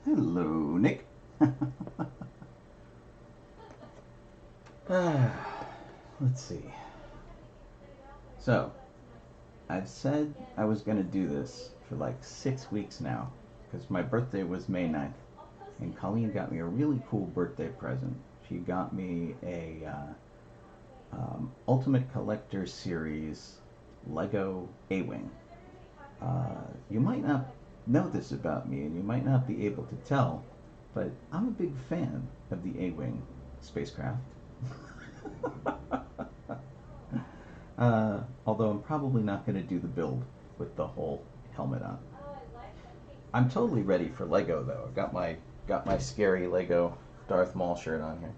Hello, Nick. Let's see. So, I've said I was going to do this for like 6 weeks now, because my birthday was May 9th, and Colleen got me a really cool birthday present. She got me a Ultimate Collector Series Lego A-Wing. You might not know this about me, and you might not be able to tell, but I'm a big fan of the A-Wing spacecraft. Although I'm probably not going to do the build with the whole helmet on. I'm totally ready for Lego though. I've got my scary Lego Darth Maul shirt on here.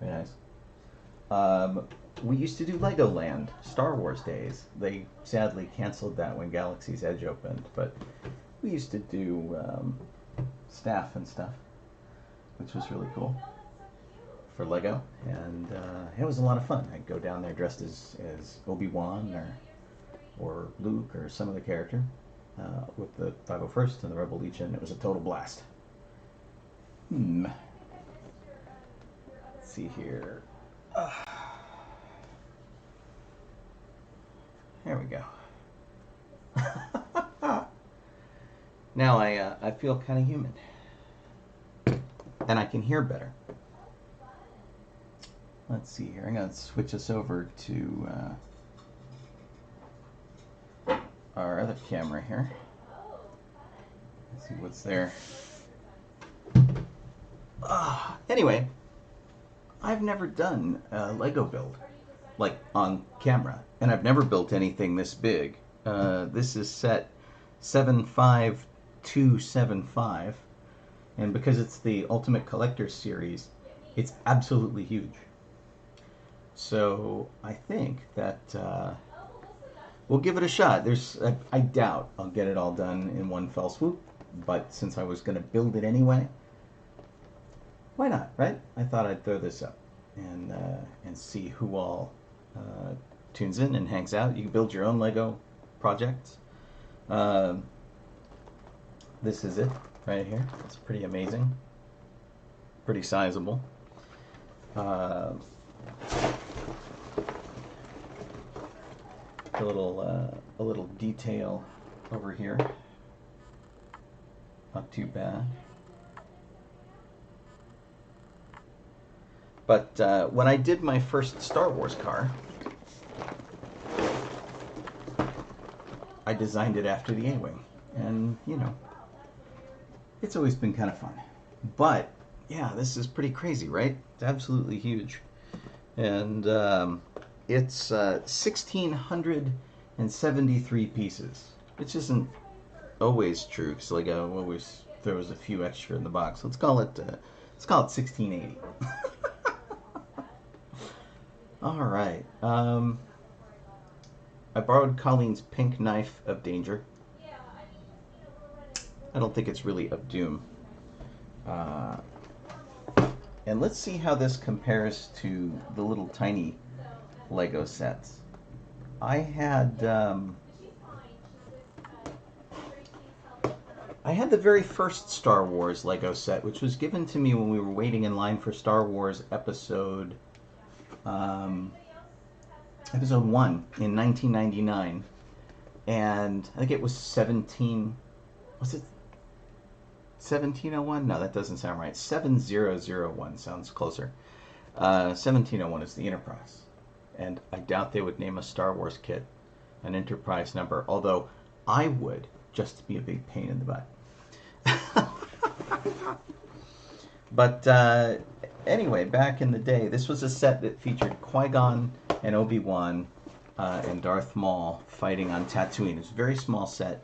Very nice. We used to do Legoland Star Wars days. They sadly canceled that when Galaxy's Edge opened, but we used to do staff and stuff, which was really cool for Lego, and it was a lot of fun. I'd go down there dressed as Obi-Wan or Luke or some other character with the 501st and the Rebel Legion. It was a total blast. Let's see here. There we go. Now I feel kind of human, and I can hear better. Let's see here. I'm going to switch us over to our other camera here. Let's see what's there. Anyway, I've never done a Lego build, like on camera, and I've never built anything this big. This is set 75275, and because it's the Ultimate Collector Series, it's absolutely huge. So I think that we'll give it a shot. I doubt I'll get it all done in one fell swoop, but since I was going to build it anyway, why not, right? I thought I'd throw this up and see who all tunes in and hangs out. You can build your own Lego projects. This is it right here. It's pretty amazing, pretty sizable. A little detail over here. Not too bad. But when I did my first Star Wars car, I designed it after the A-Wing, and you know, it's always been kind of fun. But yeah, this is pretty crazy, right? It's absolutely huge, and it's 1,673 pieces, which isn't always true because Lego always throws a few extra in the box. Let's call it 1680. All right. I borrowed Colleen's pink knife of danger. I don't think it's really of doom. And let's see how this compares to the little tiny Lego sets. I had the very first Star Wars Lego set, which was given to me when we were waiting in line for Star Wars episode 1 in 1999, and I think it was 1701? No, that doesn't sound right. 7001 sounds closer. 1701 is the Enterprise, and I doubt they would name a Star Wars kit an Enterprise number, although I would, just to be a big pain in the butt. But anyway, back in the day, this was a set that featured Qui-Gon and Obi-Wan and Darth Maul fighting on Tatooine. It was a very small set,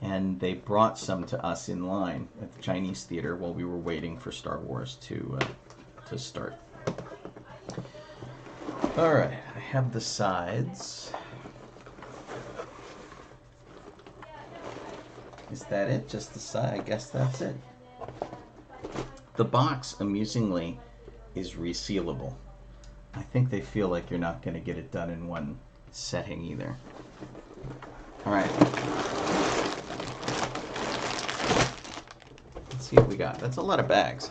and they brought some to us in line at the Chinese theater while we were waiting for Star Wars to start. All right, I have the sides. Is that it? Just the side? I guess that's it. The box, amusingly, is resealable. I think they feel like you're not going to get it done in one setting either. All right. Let's Let's see what we got. That's a lot of bags.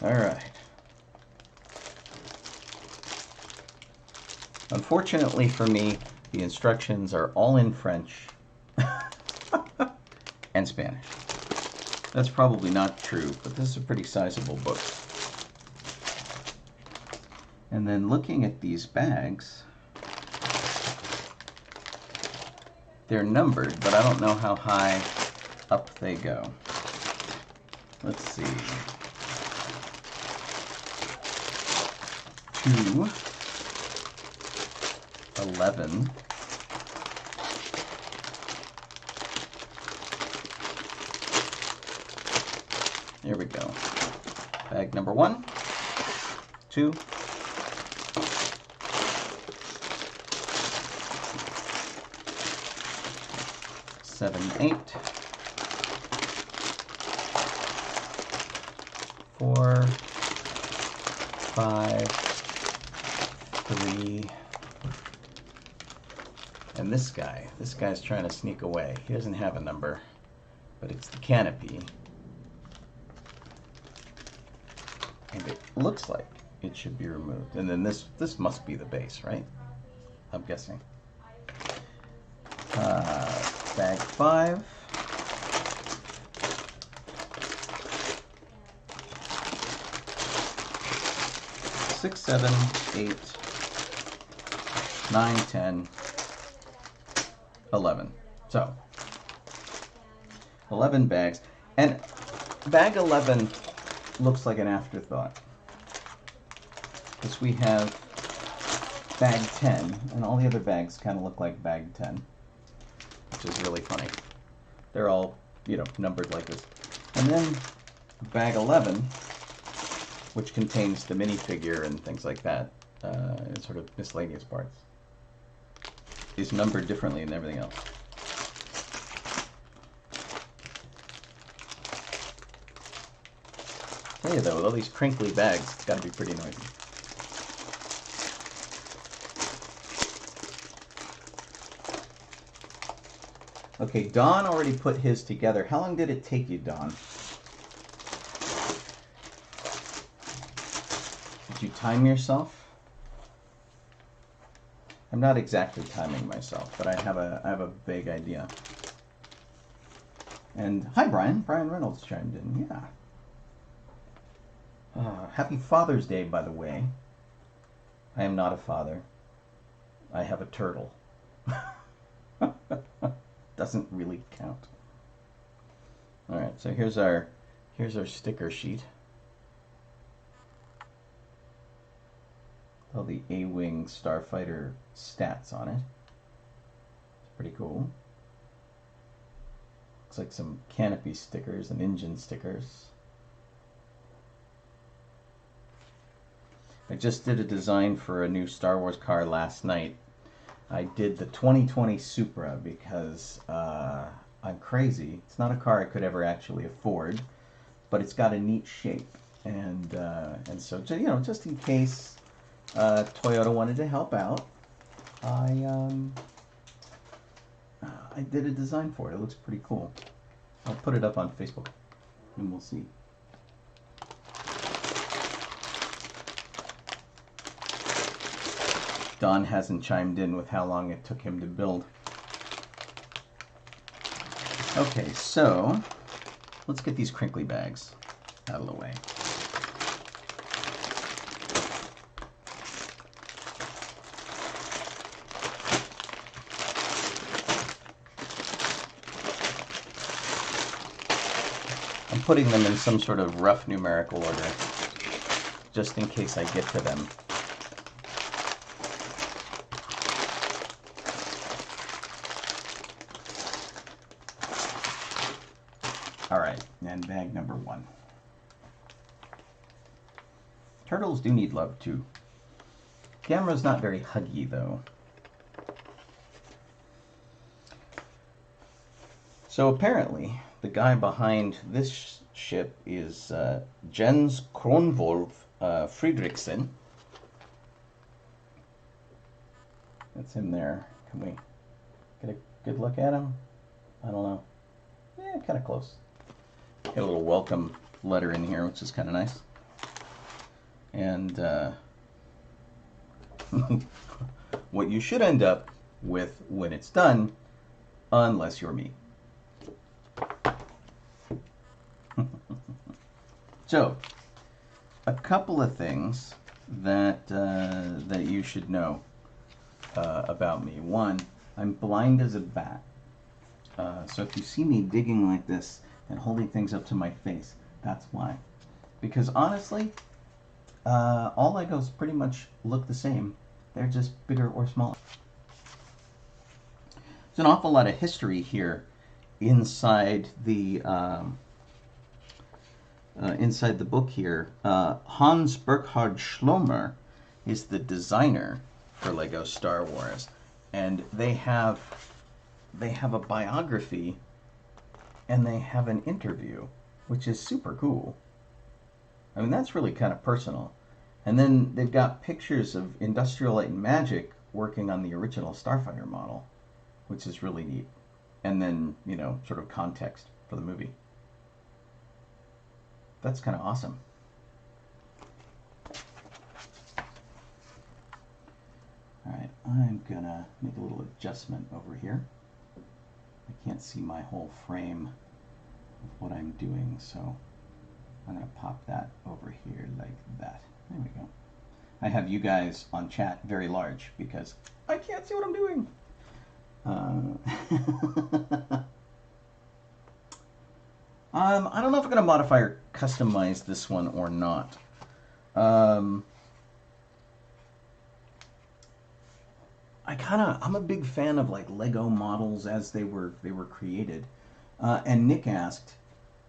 All right. Unfortunately for me, the instructions are all in French and Spanish. That's probably not true, but this is a pretty sizable book. And then looking at these bags, they're numbered, but I don't know how high up they go. Let's see. 2, 11, 'Here we go. Bag number 1, 2, 7, 8, 4, 5, 3, and this guy's trying to sneak away. He doesn't have a number, but it's the canopy. And it looks like it should be removed. And then this must be the base, right? I'm guessing. Bag 5. Six, 7, 8, 9, 10, 11. So 11 bags, and bag 11 looks like an afterthought because we have bag 10, and all the other bags kind of look like bag 10, which is really funny. They're all, numbered like this. And then bag 11, which contains the minifigure and things like that, and sort of miscellaneous parts, is numbered differently than everything else. I tell you though, with all these crinkly bags, it's got to be pretty noisy. Okay, Don already put his together. How long did it take you, Don? Did you time yourself? I'm not exactly timing myself, but I have a vague idea. And hi, Brian. Brian Reynolds chimed in. Yeah. Happy Father's Day, by the way. I am not a father. I have a turtle. Doesn't really count. All right, so here's our sticker sheet. All the A-Wing Starfighter stats on it. It's pretty cool. Looks like some canopy stickers and engine stickers. I just did a design for a new Star Wars car last night. I did the 2020 Supra because I'm crazy. It's not a car I could ever actually afford, but it's got a neat shape, and so just in case Toyota wanted to help out, I did a design for it. It looks pretty cool. I'll put it up on Facebook, and we'll see. Don hasn't chimed in with how long it took him to build. Okay, so let's get these crinkly bags out of the way. I'm putting them in some sort of rough numerical order, just in case I get to them. All right, and bag number 1. Turtles do need love too. Camera's not very huggy though. So apparently, the guy behind this ship is Jens Kronvolf Fredriksson, That's him there. Can we get a good look at him? I don't know. Yeah, kind of close. Got a little welcome letter in here, which is kind of nice. And what you should end up with when it's done, unless you're me. So, a couple of things that that you should know about me. One, I'm blind as a bat. So if you see me digging like this and holding things up to my face, that's why. Because honestly, all Legos pretty much look the same. They're just bigger or smaller. There's an awful lot of history here inside the book here. Hans Burkhard Schlomer is the designer for Lego Star Wars, and they have a biography and they have an interview, which is super cool. I mean, that's really kind of personal. And then they've got pictures of Industrial Light and Magic working on the original Starfighter model, which is really neat. And then, you know, sort of context for the movie. That's kind of awesome. Alright, I'm gonna make a little adjustment over here. I can't see my whole frame of what I'm doing, so I'm gonna pop that over here like that. There we go. I have you guys on chat very large because I can't see what I'm doing. I don't know if I'm going to modify or customize this one or not. I'm a big fan of like Lego models as they were created. And Nick asked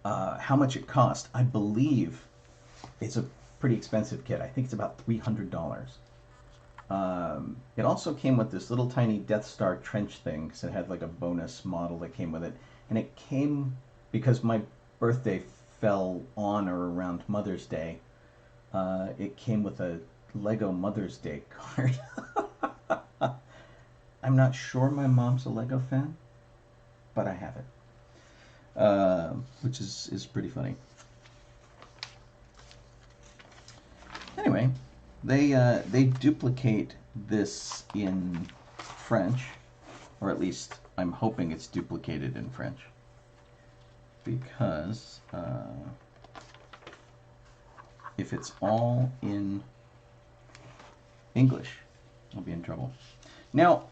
how much it cost. I believe it's a pretty expensive kit. I think it's about $300. It also came with this little tiny Death Star trench thing because it had like a bonus model that came with it. And it came because my birthday fell on or around Mother's Day. It came with a Lego Mother's Day card. I'm not sure my mom's a Lego fan, but I have it, which is pretty funny. Anyway, they duplicate this in French, or at least I'm hoping it's duplicated in French, because if it's all in English, I'll be in trouble. Now,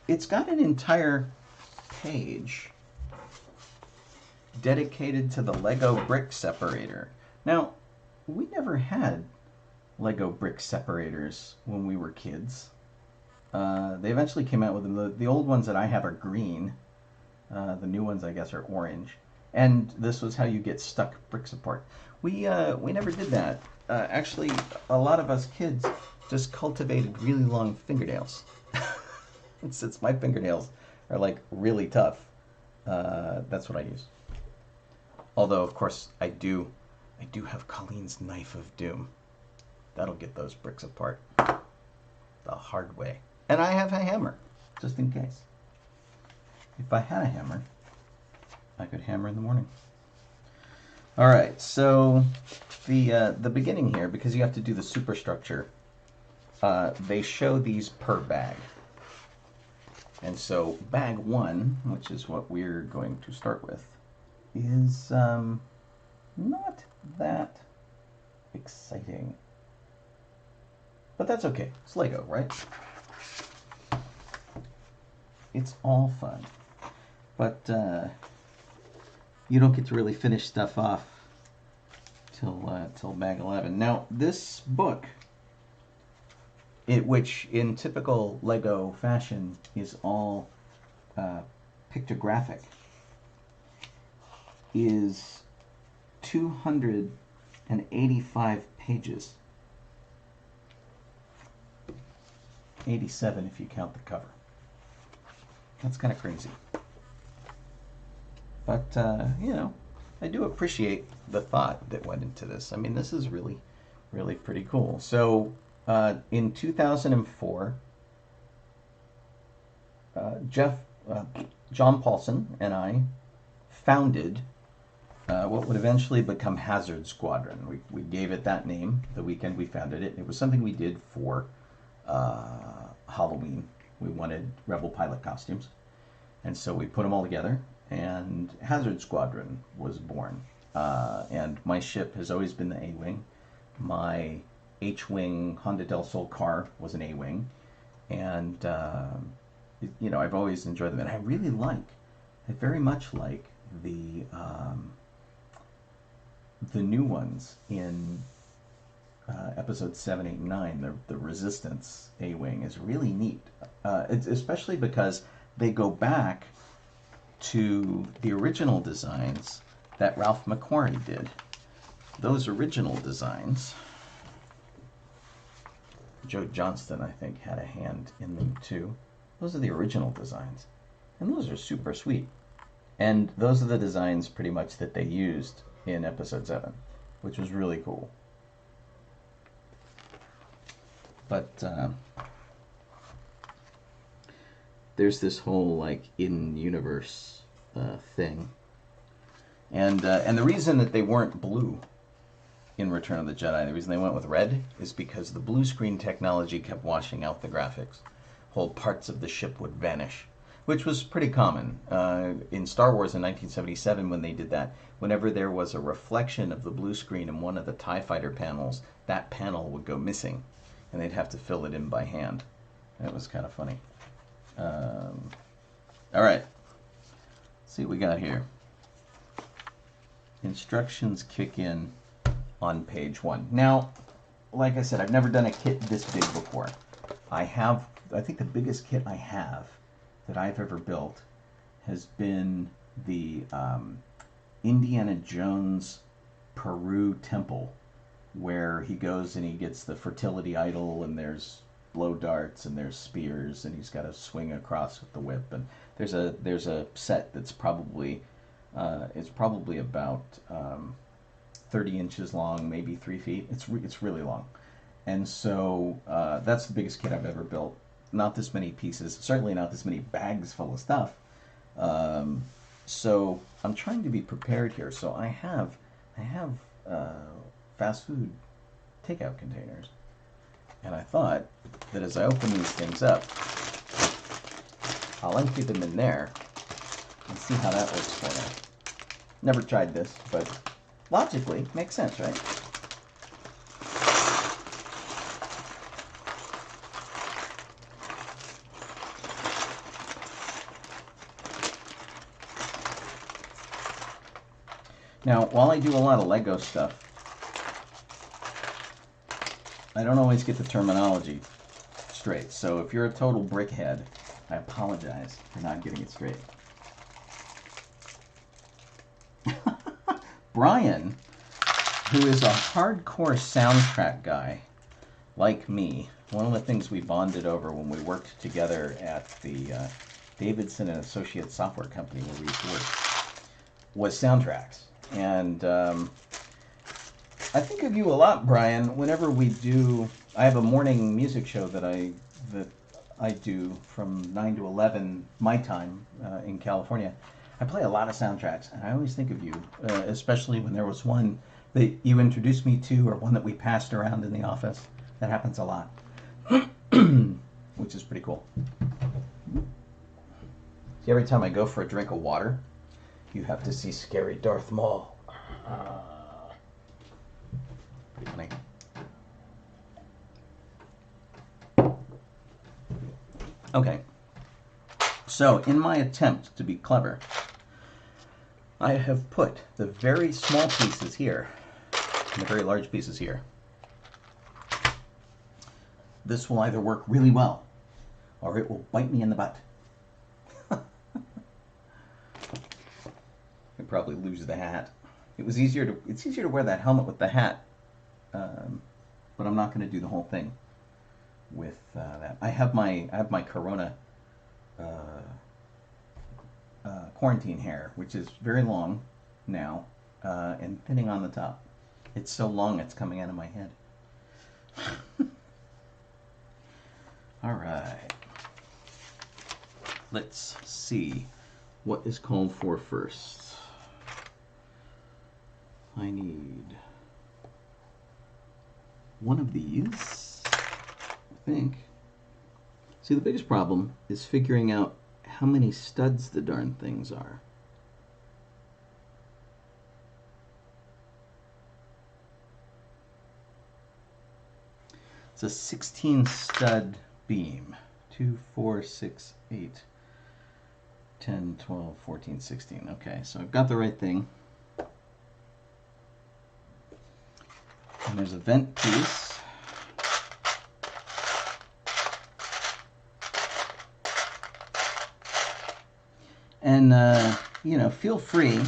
it's got an entire page dedicated to the Lego brick separator. Now, we never had Lego brick separators when we were kids. They eventually came out with them. The old ones that I have are green. The new ones, I guess, are orange. And this was how you get stuck bricks apart. We never did that. Actually, a lot of us kids just cultivated really long fingernails. Since my fingernails are like really tough, that's what I use. Although, of course, I do have Colleen's knife of doom. That'll get those bricks apart the hard way. And I have a hammer, just in case. If I had a hammer, I could hammer in the morning. All right, so the beginning here, because you have to do the superstructure, they show these per bag. And so bag one, which is what we're going to start with, is not that exciting. But that's okay. It's Lego, right? It's all fun. But you don't get to really finish stuff off till bag 11. Now, this book, which in typical Lego fashion is all pictographic, is 285 pages. 87 if you count the cover. That's kind of crazy. But, you know, I do appreciate the thought that went into this. I mean, this is really, really pretty cool. So, in 2004, John Paulson and I founded what would eventually become Hazard Squadron. We gave it that name the weekend we founded it. It was something we did for Halloween. We wanted Rebel pilot costumes. And so we put them all together, and Hazard Squadron was born. And my ship has always been the A-Wing. My H-Wing Honda Del Sol car was an A-Wing. And, I've always enjoyed them. And I very much like the new ones in episode 7, 8, and 9. The Resistance A-Wing is really neat. It's especially because they go back to the original designs that Ralph McQuarrie did. Those original designs, Joe Johnston, I think, had a hand in them too. Those are the original designs. And those are super sweet. And those are the designs pretty much that they used in episode 7, which was really cool. But there's this whole in-universe thing, and the reason that they weren't blue in Return of the Jedi, the reason they went with red, is because the blue screen technology kept washing out the graphics. Whole parts of the ship would vanish, which was pretty common in Star Wars in 1977 when they did that. Whenever there was a reflection of the blue screen in one of the TIE fighter panels, that panel would go missing, and they'd have to fill it in by hand. That was kind of funny. All right, let's see what we got here. Instructions kick in on page 1. Now, like I said, I've never done a kit this big before. I think the biggest kit I have that I've ever built has been the Indiana Jones Peru temple, where he goes and he gets the fertility idol, and there's blow darts and there's spears, and he's got to swing across with the whip. And there's a set that's probably about 30 inches long, maybe 3 feet. It's really long, and so that's the biggest kit I've ever built. Not this many pieces, certainly not this many bags full of stuff. So I'm trying to be prepared here. So I have fast food takeout containers. And I thought that as I open these things up, I'll empty them in there and see how that works for me. Never tried this, but logically makes sense, right? Now, while I do a lot of Lego stuff, I don't always get the terminology straight. So if you're a total brickhead, I apologize for not getting it straight. Brian, who is a hardcore soundtrack guy like me, one of the things we bonded over when we worked together at the Davidson and Associates software company where we used to work was soundtracks. And I think of you a lot, Brian, whenever we do. I have a morning music show that I do from 9 to 11 my time in California. I play a lot of soundtracks, and I always think of you, especially when there was one that you introduced me to, or one that we passed around in the office. That happens a lot, which is pretty cool. See, every time I go for a drink of water, you have to see scary Darth Maul. Pretty funny. Okay, so in my attempt to be clever, I have put the very small pieces here and the very large pieces here. This will either work really well, or it will bite me in the butt. I'd probably lose the hat. It's easier to wear that helmet with the hat, but I'm not going to do the whole thing with that. I have my Corona quarantine hair, which is very long now and thinning on the top. It's so long it's coming out of my head. All right. let's see what is called for first. I need one of these, I think. See, the biggest problem is figuring out how many studs the darn things are. It's a 16 stud beam. 2, 4, 6, 8, 10, 12, 14, 16. Okay, so I've got the right thing. And there's a vent piece. And, you know, feel free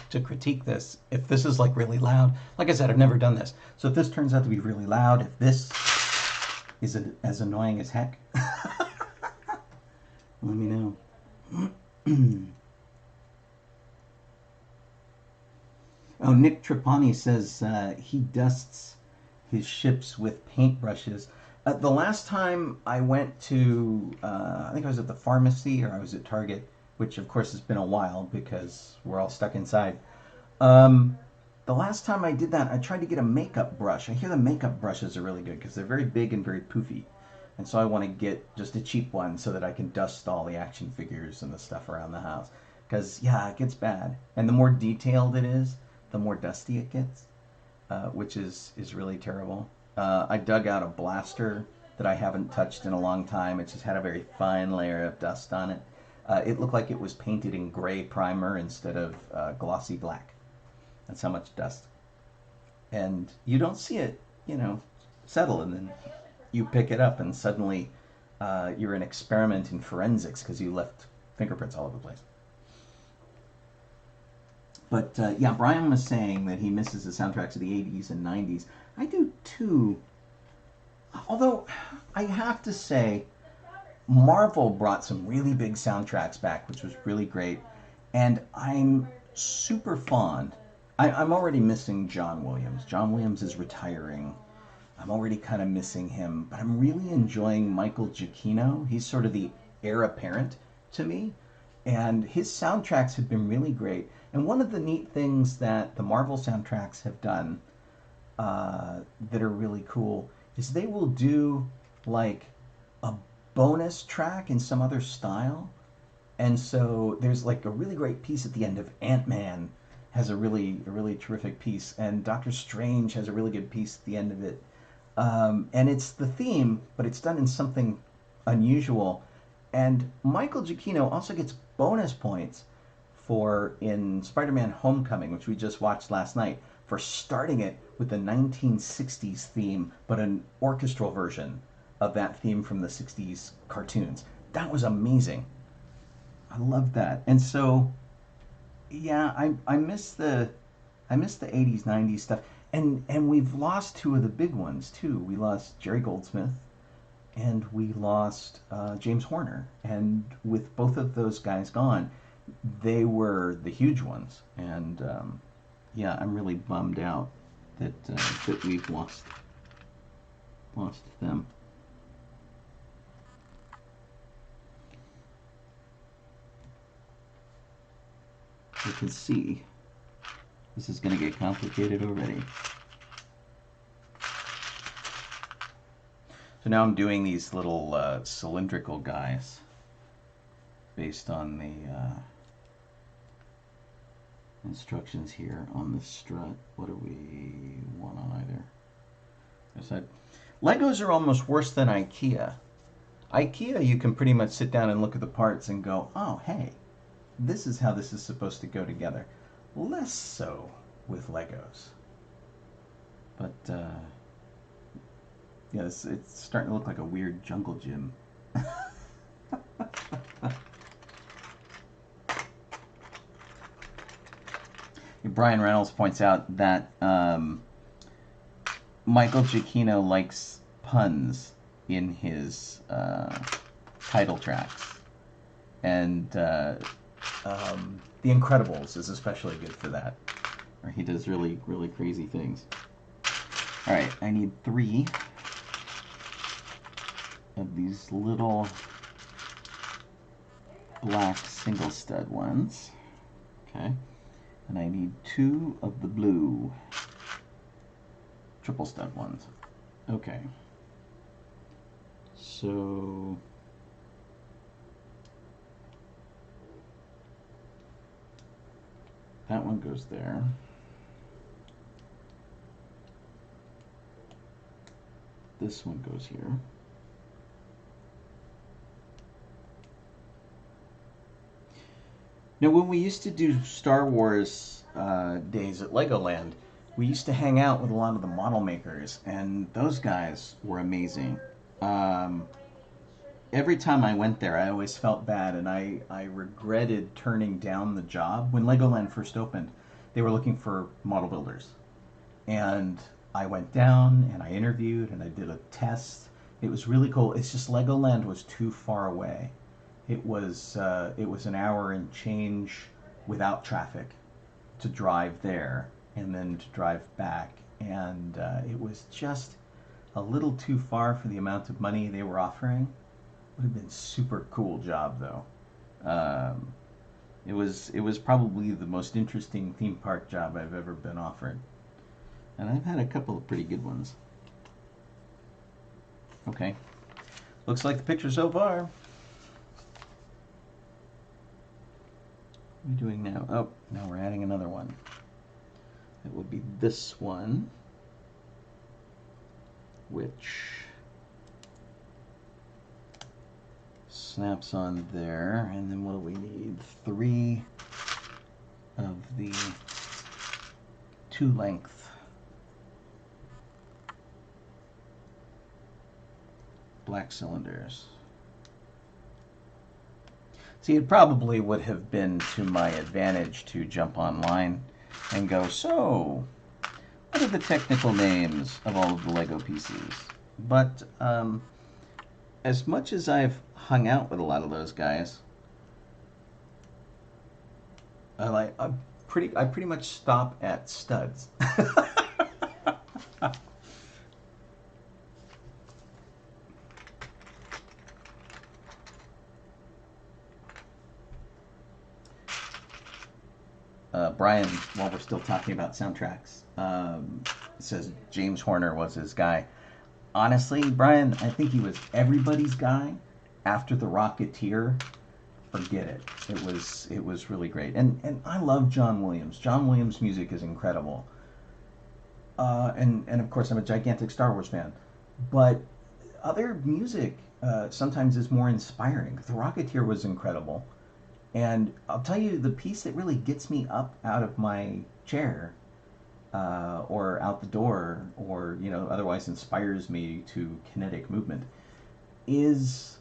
to critique this if this is like really loud. Like I said, I've never done this. So if this turns out to be really loud, if this is as annoying as heck, let me know. Oh, Nick Trapani says he dusts his ships with paintbrushes. The last time I went to, I think I was at the pharmacy or I was at Target, which of course has been a while because we're all stuck inside. The last time I did that, I tried to get a makeup brush. I hear the makeup brushes are really good because they're very big and very poofy. And so I want to get just a cheap one so that I can dust all the action figures and the stuff around the house. Because, yeah, it gets bad. And the more detailed it is, the more dusty it gets, which is really terrible. I dug out a blaster that I haven't touched in a long time. It just had a very fine layer of dust on it. It looked like it was painted in gray primer instead of glossy black. That's how much dust. And you don't see it, you know, settle, and then you pick it up and suddenly you're an experiment in forensics because you left fingerprints all over the place. But yeah, Brian was saying that he misses the soundtracks of the 80s and 90s. I do too. Although I have to say, Marvel brought some really big soundtracks back, which was really great. And I'm super fond. I'm already missing John Williams. John Williams is retiring. I'm already kind of missing him. But I'm really enjoying Michael Giacchino. He's sort of the heir apparent to me. And his soundtracks have been really great. And one of the neat things that the Marvel soundtracks have done that are really cool is they will do like a bonus track in some other style. And so there's like a really great piece at the end of Ant-Man has a really terrific piece, and Doctor Strange has a really good piece at the end of it. And it's the theme, but it's done in something unusual. And Michael Giacchino also gets bonus points for in Spider-Man Homecoming, which we just watched last night, for starting it with the 1960s theme, but an orchestral version of that theme from the 60s cartoons. That was amazing. I love that. And so, yeah, I miss the 80s, 90s stuff. And we've lost two of the big ones too. We lost Jerry Goldsmith and we lost James Horner. And with both of those guys gone, they were the huge ones. And yeah, I'm really bummed out that that we've lost them. You can see this is going to get complicated already. So now I'm doing these little cylindrical guys based on the instructions here on the strut. What do we want on either side? Legos are almost worse than IKEA. IKEA, you can pretty much sit down and look at the parts and go, oh, hey, this is how this is supposed to go together. Less so with Legos. But, yeah, it's starting to look like a weird jungle gym. Brian Reynolds points out that Michael Giacchino likes puns in his title tracks. And The Incredibles is especially good for that, where he does really crazy things. Alright, I need 3 of these little black single stud ones. Okay. And I need 2 of the blue triple stud ones. Okay. So that one goes there. This one goes here. Now, when we used to do Star Wars days at Legoland, we used to hang out with a lot of the model makers, and those guys were amazing. Every time I went there, I always felt bad, and I regretted turning down the job. When Legoland first opened, they were looking for model builders. And I went down, and I interviewed, and I did a test. It was really cool. It's just Legoland was too far away. It was an hour and change without traffic to drive there and then to drive back. And it was just a little too far for the amount of money they were offering. Would have been super cool job though. It was probably the most interesting theme park job I've ever been offered, and I've had a couple of pretty good ones. Okay, looks like the picture so far. What are we doing now? Oh, now we're adding another one. It would be this one, which snaps on there, and then what do we need? 3 of the 2 length black cylinders. See, it probably would have been to my advantage to jump online and go, so, what are the technical names of all of the Lego pieces? But, as much as I've hung out with a lot of those guys, I pretty much stop at studs. Brian, while we're still talking about soundtracks, says James Horner was his guy. Honestly, Brian, I think he was everybody's guy. After The Rocketeer, forget it. It was really great. And I love John Williams. John Williams' music is incredible. And of course, I'm a gigantic Star Wars fan. But other music sometimes is more inspiring. The Rocketeer was incredible. And I'll tell you, the piece that really gets me up out of my chair or out the door, or otherwise inspires me to kinetic movement, is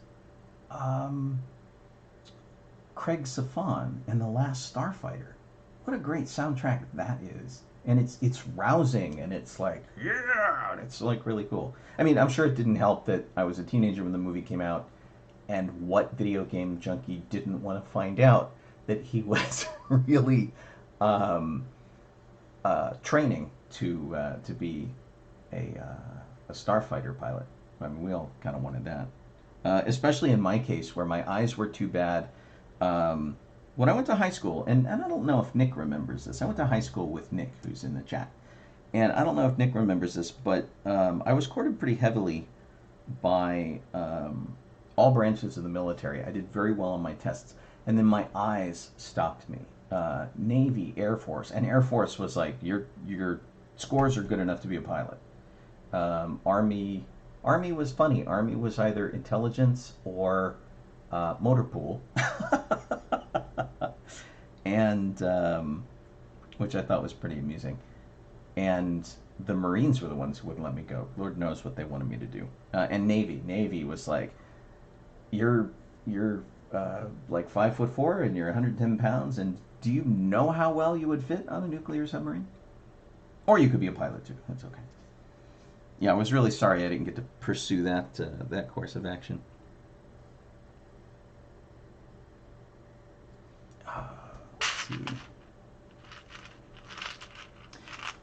Craig Safan and The Last Starfighter. What a great soundtrack that is. And it's rousing, and it's like, yeah, and it's like really cool. I mean, I'm sure it didn't help that I was a teenager when the movie came out, and what video game junkie didn't want to find out that he was really training to be a starfighter pilot. I mean, we all kind of wanted that. Especially in my case, where my eyes were too bad. When I went to high school, and I don't know if Nick remembers this. I went to high school with Nick, who's in the chat. And I don't know if Nick remembers this, but I was courted pretty heavily by all branches of the military. I did very well on my tests. And then my eyes stopped me. Navy, Air Force. And Air Force was like, your scores are good enough to be a pilot. Army was funny. Army was either intelligence or motor pool. And which I thought was pretty amusing. And the Marines were the ones who wouldn't let me go. Lord knows what they wanted me to do. And Navy was like, you're like 5'4" and you're 110 pounds, and do you know how well you would fit on a nuclear submarine? Or you could be a pilot too. That's okay. Yeah, I was really sorry I didn't get to pursue that course of action. Let's see.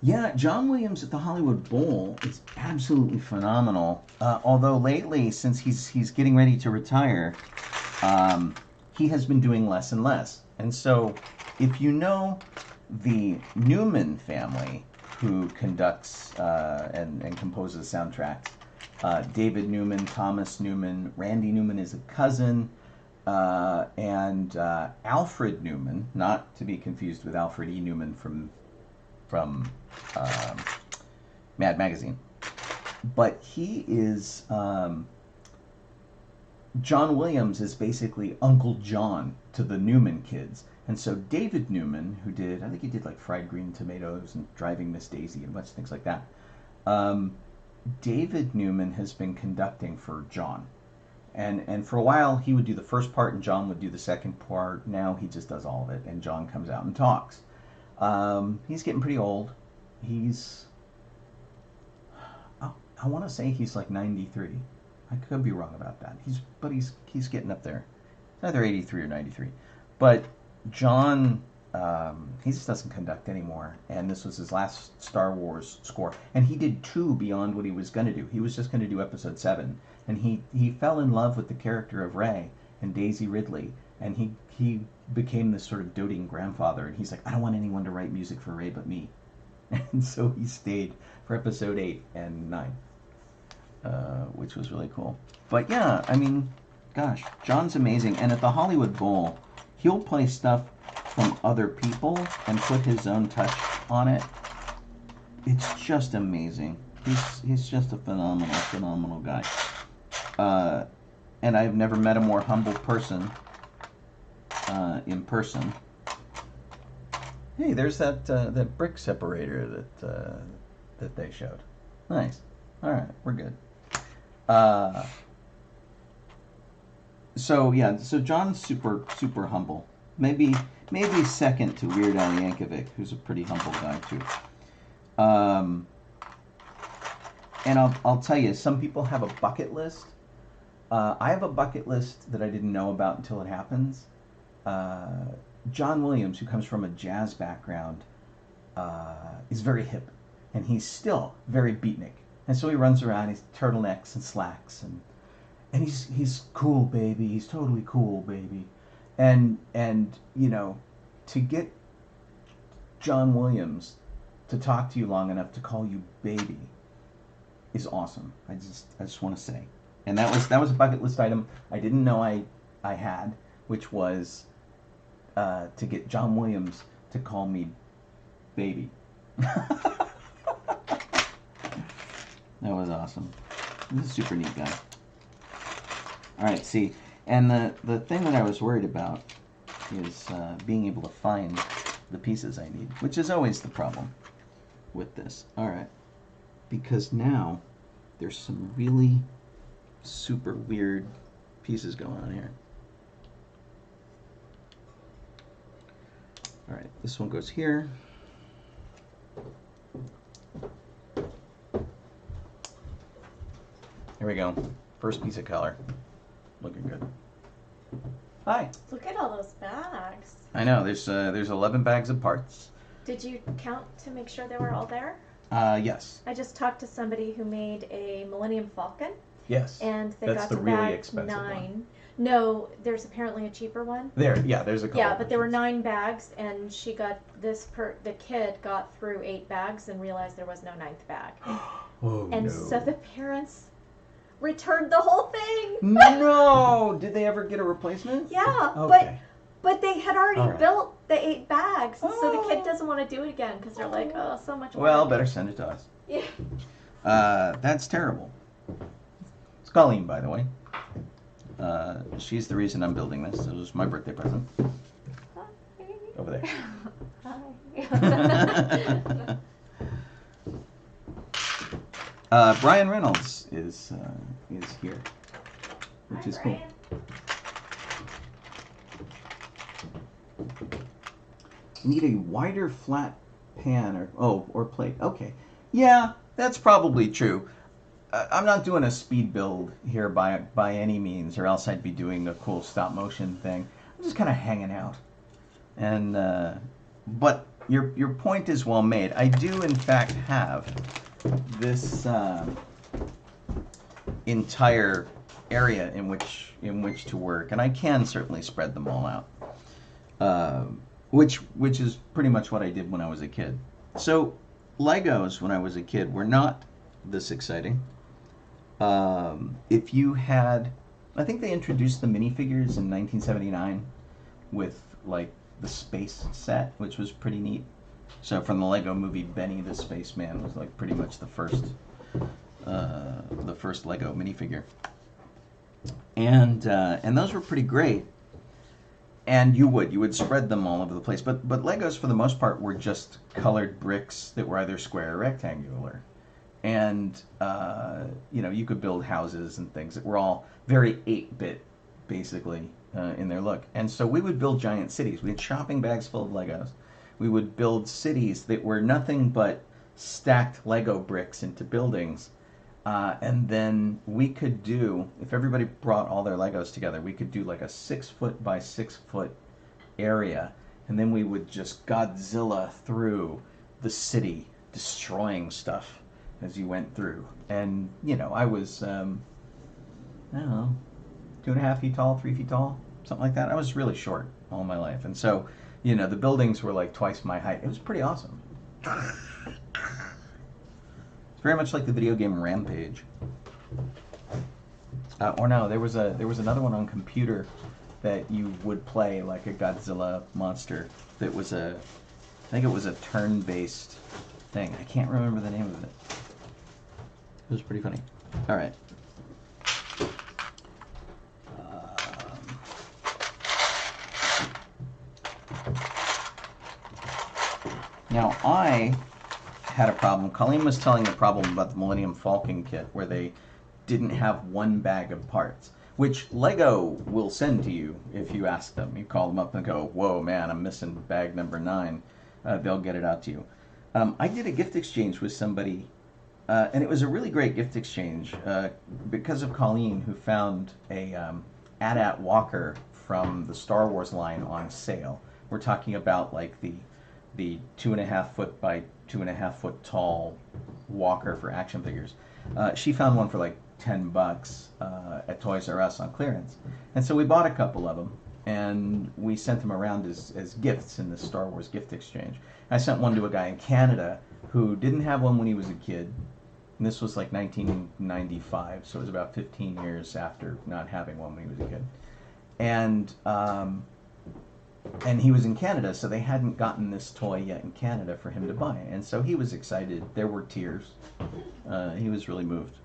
Yeah, John Williams at the Hollywood Bowl is absolutely phenomenal. Although lately, since he's getting ready to retire, he has been doing less and less. And so if you know the Newman family, who conducts and composes soundtracks, David Newman, Thomas Newman, Randy Newman is a cousin, and Alfred Newman, not to be confused with Alfred E. Newman from Mad Magazine, but he is John Williams is basically Uncle John to the Newman kids. And so David Newman, who did, I think he did like Fried Green Tomatoes and Driving Miss Daisy and a bunch of things like that. David Newman has been conducting for John. And for a while he would do the first part and John would do the second part. Now he just does all of it and John comes out and talks. He's getting pretty old. He's, I want to say he's like 93. I could be wrong about that. He's getting up there. It's either 83 or 93. But John, he just doesn't conduct anymore. And this was his last Star Wars score. And he did 2 beyond what he was going to do. He was just going to do Episode 7. And he fell in love with the character of Rey and Daisy Ridley. And he became this sort of doting grandfather. And he's like, I don't want anyone to write music for Rey but me. And so he stayed for Episode 8 and 9. Which was really cool. But yeah, I mean, gosh, John's amazing. And at the Hollywood Bowl, he'll play stuff from other people and put his own touch on it. It's just amazing. He's just a phenomenal guy. And I've never met a more humble person in person. Hey, there's that brick separator that they showed. Nice. All right, we're good. So John's super humble. Maybe second to Weird Al Yankovic, who's a pretty humble guy too. And I'll tell you, some people have a bucket list. I have a bucket list that I didn't know about until it happens. John Williams, who comes from a jazz background, is very hip, and he's still very beatnik. And so he runs around, he's turtlenecks and slacks, and he's cool, baby. He's totally cool, baby. And you know, to get John Williams to talk to you long enough to call you baby is awesome. I just want to say. And that was a bucket list item I didn't know I had, which was to get John Williams to call me baby. That was awesome. He's a super neat guy. All right, see, and the thing that I was worried about is being able to find the pieces I need, which is always the problem with this. All right, because now there's some really super weird pieces going on here. All right, this one goes here. Here we go. First piece of color. Looking good. Hi. Look at all those bags. I know. There's 11 bags of parts. Did you count to make sure they were all there? Yes. I just talked to somebody who made a Millennium Falcon. Yes. And they That's got the to really bag expensive 9. one. No, there's apparently a cheaper one. There's a couple. Yeah, but there were 9 bags, and she got the kid got through 8 bags and realized there was no 9th bag. Oh, and no. so the parents returned the whole thing. No! Did they ever get a replacement? Yeah, Okay. but they had already built the 8 bags, so the Oh. kid doesn't want to do it again because they're like, oh, so much work. Well, better send it to us. Yeah. That's terrible. It's Colleen, by the way. She's the reason I'm building this. It was my birthday present. Hi. Over there. Hi. Brian Reynolds is here, which is cool. Need a wider flat pan or plate. Okay, yeah, that's probably true. I'm not doing a speed build here by any means, or else I'd be doing a cool stop motion thing. I'm just kind of hanging out. And but your point is well made. I do in fact have this entire area in which to work, and I can certainly spread them all out. Which is pretty much what I did when I was a kid. So Legos when I was a kid were not this exciting. If you had, I think they introduced the minifigures in 1979 with like the space set, which was pretty neat. So from the Lego movie, Benny the Spaceman was like pretty much the first Lego minifigure, and those were pretty great. And you would spread them all over the place, but Legos for the most part were just colored bricks that were either square or rectangular, and you could build houses and things that were all very 8-bit basically in their look. And so we would build giant cities. We had shopping bags full of Legos. We would build cities that were nothing but stacked Lego bricks into buildings. And then we could do, if everybody brought all their Legos together, we could do like a 6-foot by 6-foot area. And then we would just Godzilla through the city, destroying stuff as you went through. And, I was, I don't know, 2.5 feet tall, 3 feet tall, something like that. I was really short all my life. And so, the buildings were like twice my height. It was pretty awesome. Very much like the video game Rampage. Or no, there was another one on computer that you would play like a Godzilla monster. That was I think it was a turn-based thing. I can't remember the name of it. It was pretty funny. All right. Now I had a problem. Colleen was telling a problem about the Millennium Falcon kit where they didn't have one bag of parts, which Lego will send to you if you ask them. You call them up and go, whoa, man, I'm missing bag number 9. They'll get it out to you. I did a gift exchange with somebody, and it was a really great gift exchange because of Colleen, who found a AT-AT Walker from the Star Wars line on sale. We're talking about like the 2.5 foot by 2.5 foot tall walker for action figures. She found one for like $10 at Toys R Us on clearance, and so we bought a couple of them and we sent them around as gifts in the Star Wars gift exchange. I sent one to a guy in Canada who didn't have one when he was a kid, and this was like 1995, so it was about 15 years after not having one when he was a kid, and he was in Canada, so they hadn't gotten this toy yet in Canada for him to buy. And so he was excited. There were tears. He was really moved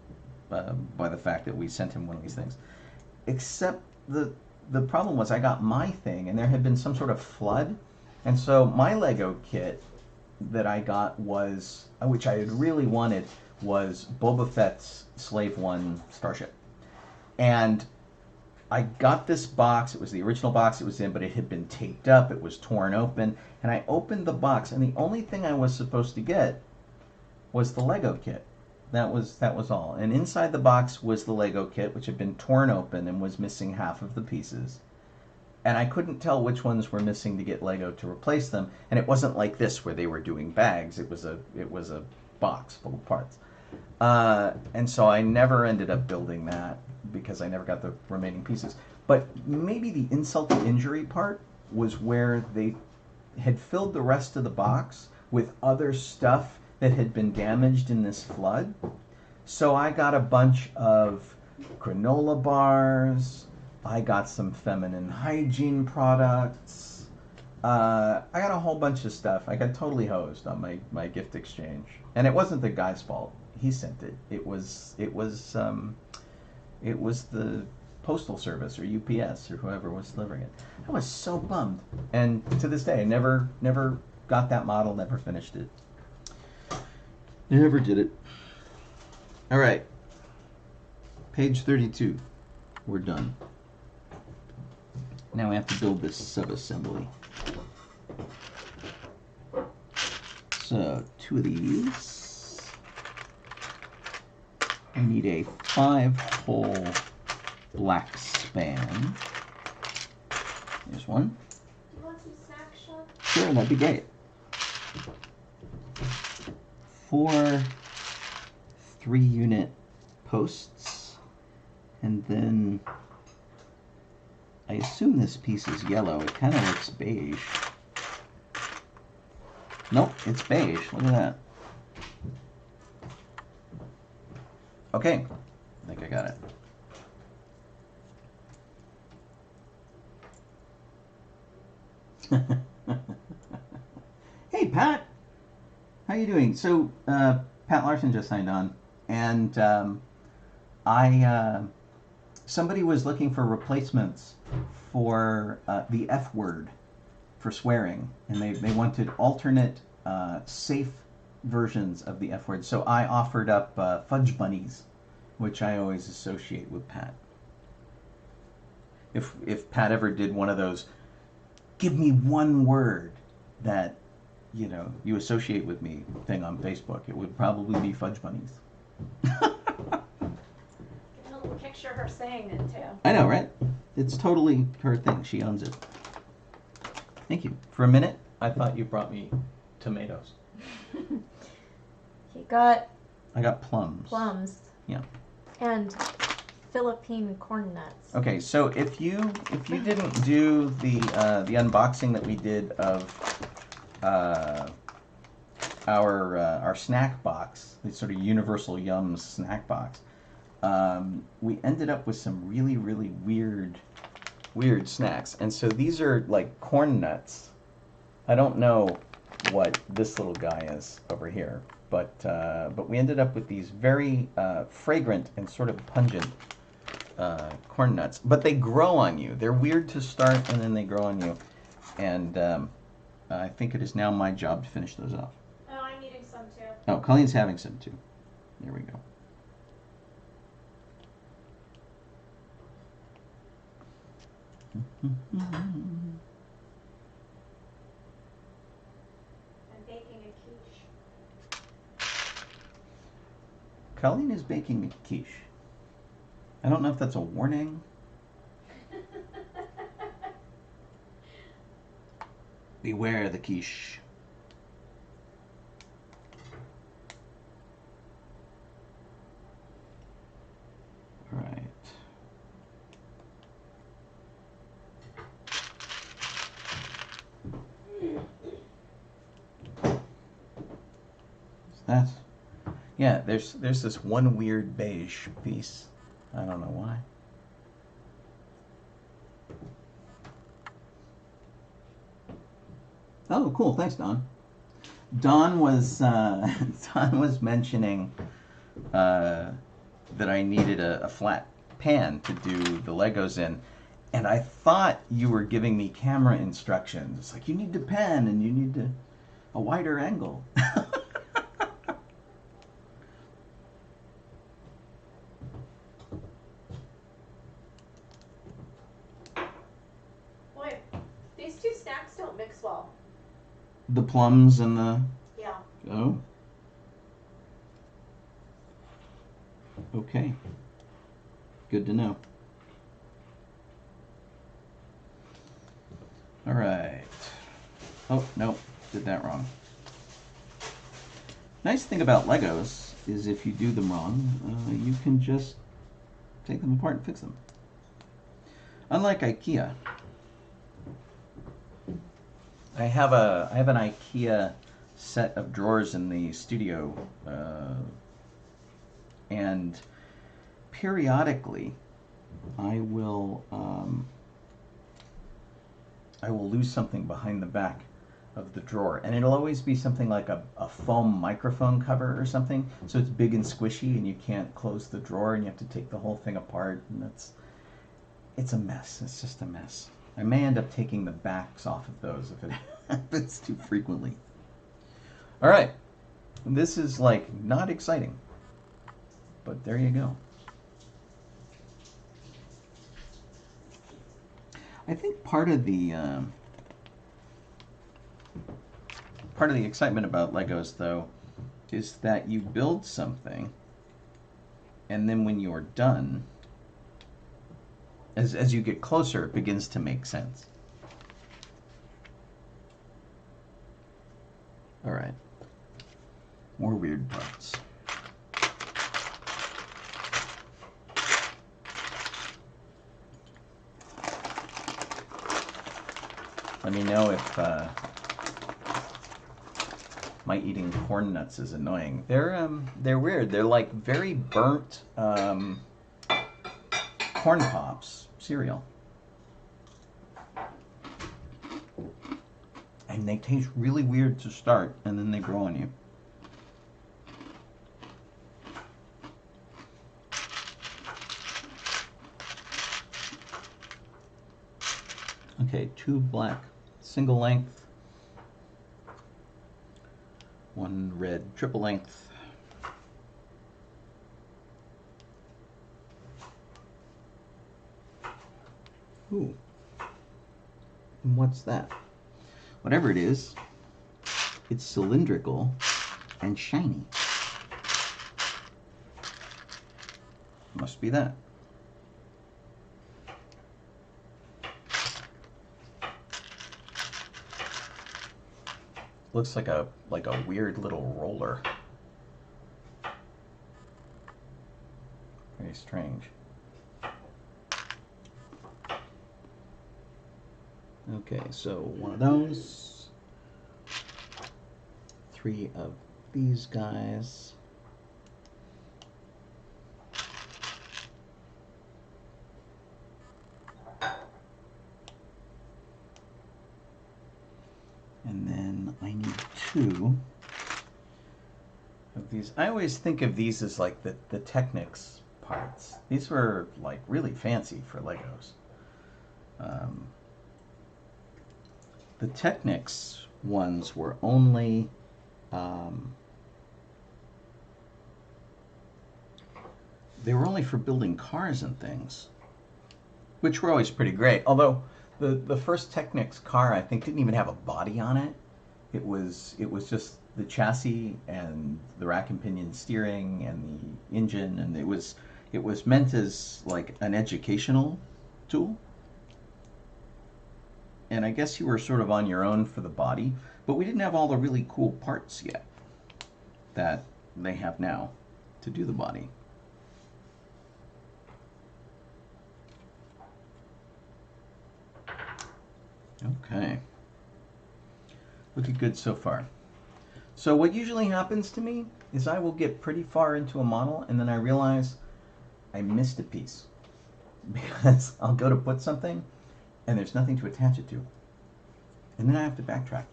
by the fact that we sent him one of these things. Except the problem was I got my thing, and there had been some sort of flood. And so my Lego kit that I got was, which I had really wanted, was Boba Fett's Slave One starship. And I got this box. It was the original box it was in, but it had been taped up. It was torn open. And I opened the box, and the only thing I was supposed to get was the Lego kit. That was all. And inside the box was the Lego kit, which had been torn open and was missing half of the pieces. And I couldn't tell which ones were missing to get Lego to replace them. And it wasn't like this where they were doing bags. It was a box full of parts. And so I never ended up building that because I never got the remaining pieces. But maybe the insult to injury part was where they had filled the rest of the box with other stuff that had been damaged in this flood. So I got a bunch of granola bars. I got some feminine hygiene products. I got a whole bunch of stuff. I got totally hosed on my gift exchange. And it wasn't the guy's fault. He sent it. It was the Postal Service or UPS or whoever was delivering it. I was so bummed. And to this day, I never got that model, never finished it. Never did it. All right. Page 32. We're done. Now we have to build this sub-assembly. So, 2 of these. I need a 5-hole black span. There's one. You want some snack, Sean? Sure, that'd be great. 4 3-unit posts. And then I assume this piece is yellow. It kind of looks beige. Nope, it's beige. Look at that. Okay, I think I got it. Hey, Pat. How you doing? So, Pat Larson just signed on, and somebody was looking for replacements for the F word for swearing, and they wanted alternate, safe versions of the F word. So I offered up fudge bunnies, which I always associate with Pat. If Pat ever did one of those, give me one word that you associate with me thing on Facebook, it would probably be fudge bunnies. A little picture of her saying it too. I know, right? It's totally her thing. She owns it. Thank you. For a minute, I thought you brought me tomatoes. He got. I got plums. Plums. Yeah. And Philippine corn nuts. Okay, so if you didn't do the unboxing that we did of our snack box, the sort of Universal Yums snack box, we ended up with some really, really weird snacks. And so these are like corn nuts. I don't know what this little guy is over here, but we ended up with these very fragrant and sort of pungent corn nuts. But they grow on you. They're weird to start, and then they grow on you. And I think it is now my job to finish those off. Oh, I'm eating some too. Oh, Colleen's having some too. There we go. I'm baking a quiche. Colleen is baking a quiche. I don't know if that's a warning. Beware the quiche. All right. That, yeah, there's this one weird beige piece. I don't know why. Oh, cool. Thanks, Don. Don was mentioning that I needed a flat pan to do the Legos in, and I thought you were giving me camera instructions. It's like, you need the pen and you need a wider angle. Boy, these two snacks don't mix well. The plums and the... Yeah. Oh. Okay. Good to know. All right. Oh, no, did that wrong. Nice thing about Legos is if you do them wrong, you can just take them apart and fix them. Unlike IKEA. I have an IKEA set of drawers in the studio, and periodically I will lose something behind the back of the drawer, and it'll always be something like a foam microphone cover or something, so it's big and squishy and you can't close the drawer and you have to take the whole thing apart, and it's a mess. It's just a mess. I may end up taking the backs off of those if it happens too frequently. All right, this is like not exciting, but there you go. I think part of the excitement about Legos, though, is that you build something, and then when you're done, as you get closer, it begins to make sense. All right, more weird parts. Let me know if my eating corn nuts is annoying. They're weird. They're like very burnt corn pops cereal. And they taste really weird to start, and then they grow on you. Okay, 2 black single length, 1 red triple length. Ooh, and what's that? Whatever it is, it's cylindrical and shiny. Must be that. Looks like a weird little roller. Very strange. Okay, so 1 of those, 3 of these guys. And then I need 2 of these. I always think of these as like the Technics parts. These were like really fancy for Legos. The Technics ones were only they were only for building cars and things, which were always pretty great. Although the first Technics car, I think, didn't even have a body on it. It was just the chassis and the rack and pinion steering and the engine, and it was meant as like an educational tool. And I guess you were sort of on your own for the body, but we didn't have all the really cool parts yet that they have now to do the body. Okay. Looking good so far. So what usually happens to me is I will get pretty far into a model and then I realize I missed a piece because I'll go to put something and there's nothing to attach it to. And then I have to backtrack.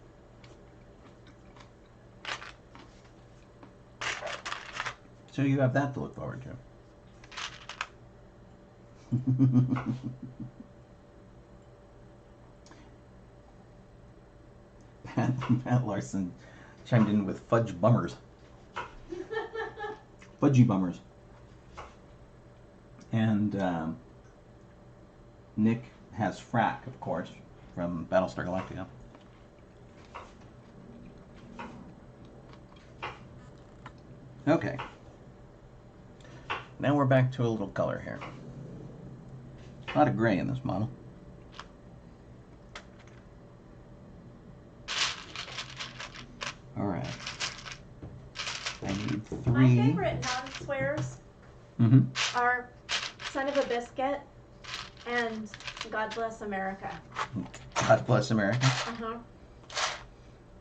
So you have that to look forward to. Pat Larson chimed in with fudge bummers. Fudgy bummers. And Nick has Frack, of course, from Battlestar Galactica. Okay. Now we're back to a little color here. A lot of gray in this model. Alright. I need 3. My favorite non-swears are Son of a Biscuit and God Bless America. God Bless America? Uh-huh.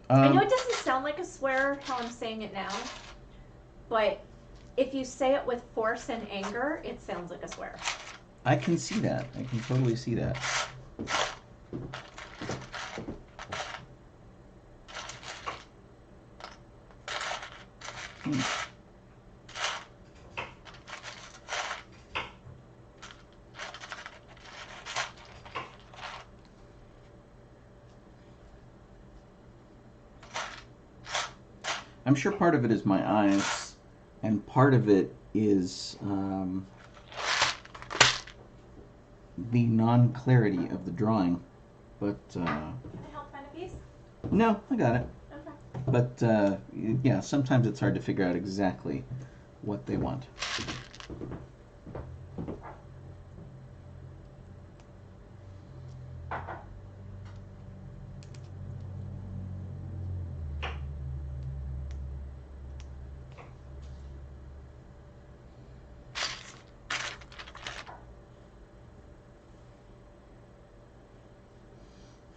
I know it doesn't sound like a swear how I'm saying it now, but if you say it with force and anger, it sounds like a swear. I can see that. I can totally see that. I'm sure part of it is my eyes, and part of it is the non-clarity of the drawing. But Can I help find a piece? no, I got it. Okay. But yeah, sometimes it's hard to figure out exactly what they want.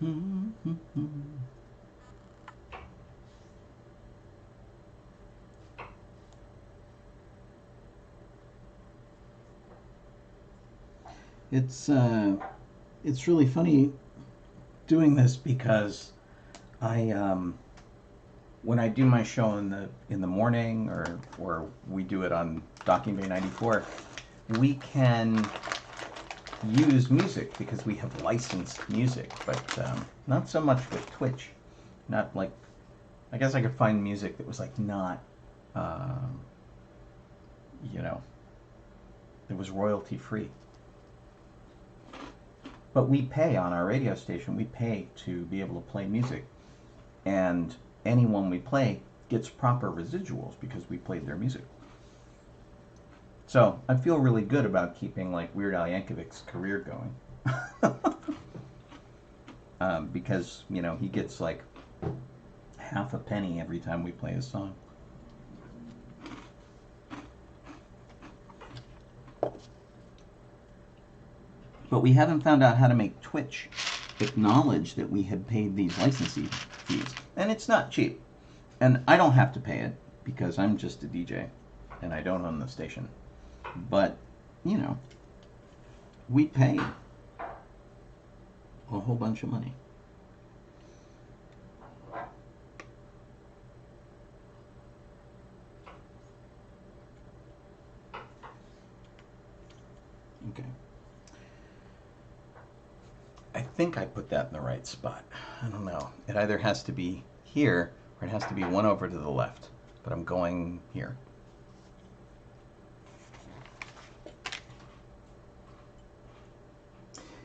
It's really funny doing this because I when I do my show in the morning or we do it on DB94, we can use music because we have licensed music, but not so much with Twitch. Not like, I guess I could find music that was like not, you know, that was royalty free. But we pay on our radio station, we pay to be able to play music. And anyone we play gets proper residuals because we played their music. So I feel really good about keeping like Weird Al Yankovic's career going. Because, you know, he gets like half a penny every time we play his song. But we haven't found out how to make Twitch acknowledge that we had paid these licensing fees. And it's not cheap. And I don't have to pay it because I'm just a DJ and I don't own the station. But, you know, we pay a whole bunch of money. Okay. I think I put that in the right spot. I don't know. It either has to be here or it has to be one over to the left. But I'm going here.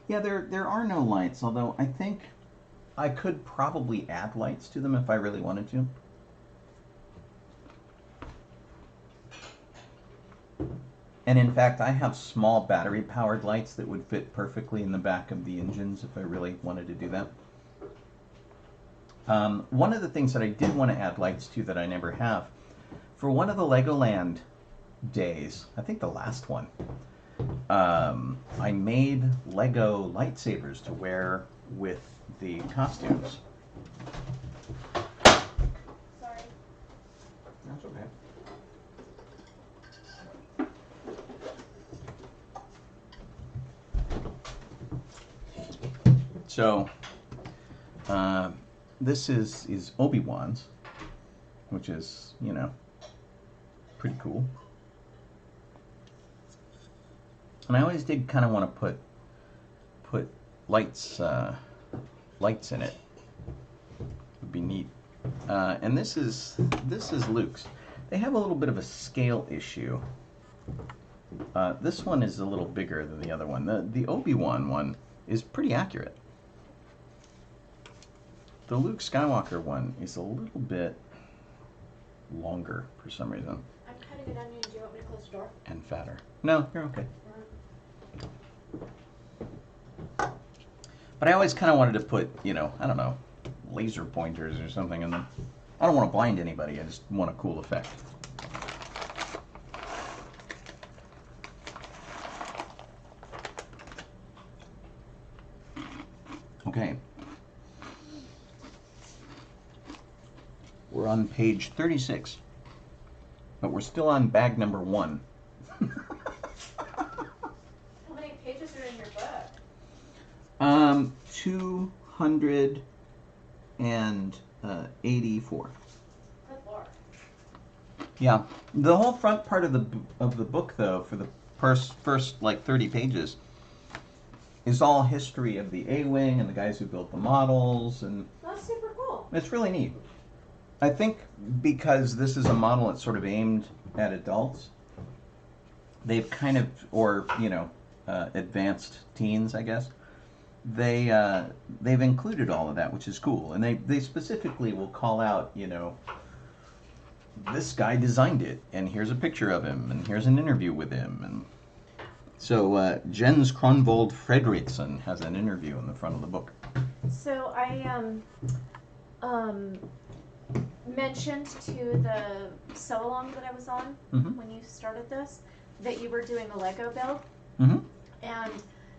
Yeah, there are no lights, although I think I could probably add lights to them if I really wanted to. And in fact, I have small battery-powered lights that would fit perfectly in the back of the engines if I really wanted to do that. One of the things that I did want to add lights to that I never have, for one of the Legoland days, I think the last one, I made Lego lightsabers to wear with the costumes. Sorry. That's okay. So, this is Obi-Wan's, which is, you know, pretty cool. And I always did kind of want to put lights in it. Would be neat. And this is Luke's. They have a little bit of a scale issue. This one is a little bigger than the other one. The Obi-Wan one is pretty accurate. The Luke Skywalker one is a little bit longer for some reason. I'm cutting an onion. Do you want me to close the door? And fatter. No, you're okay. But I always kind of wanted to put, you know, I don't know, laser pointers or something in them. I don't want to blind anybody. I just want a cool effect. Okay. We're on page 36, but we're still on bag number 1. How many pages are in your book? 284. Good Lord. Yeah, the whole front part of the book, though, for the first like 30 pages, is all history of the A-Wing and the guys who built the models, and That's super cool. it's really neat. I think because this is a model that's sort of aimed at adults, they've kind of, or, you know, advanced teens, I guess, they've included all of that, which is cool. And they specifically will call out, you know, this guy designed it, and here's a picture of him, and here's an interview with him. And so Jens Kronvold Fredriksson has an interview in the front of the book. So I mentioned to the sew-along that I was on when you started this that you were doing a Lego build. And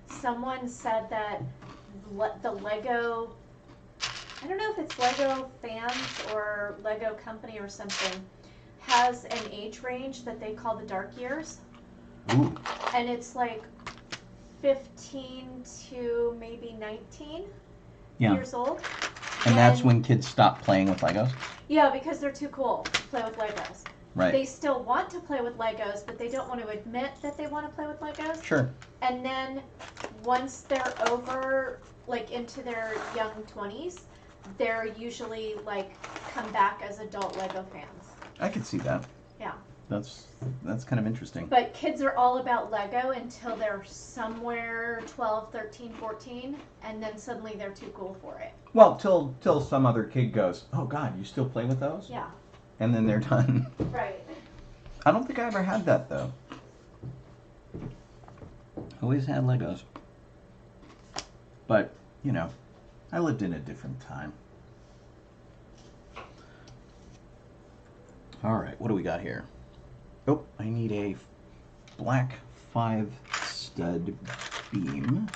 someone said that the Lego I don't know if it's Lego Fans or Lego Company or something, has an age range that they call the dark years. Ooh. And it's like 15 to maybe 19 years old. And that's when kids stop playing with Legos? Yeah, because they're too cool to play with Legos. Right. They still want to play with Legos, but they don't want to admit that they want to play with Legos. Sure. And then once they're over, like into their young 20s, they're usually like come back as adult Lego fans. I could see that. Yeah. That's kind of interesting. But kids are all about Lego until they're somewhere 12, 13, 14, and then suddenly they're too cool for it. Well, till some other kid goes, "Oh God, you still play with those?" Yeah. And then they're done. Right. I don't think I ever had that though. Always had Legos. But, you know, I lived in a different time. All right, what do we got here? Oh, I need a black 5-stud beam,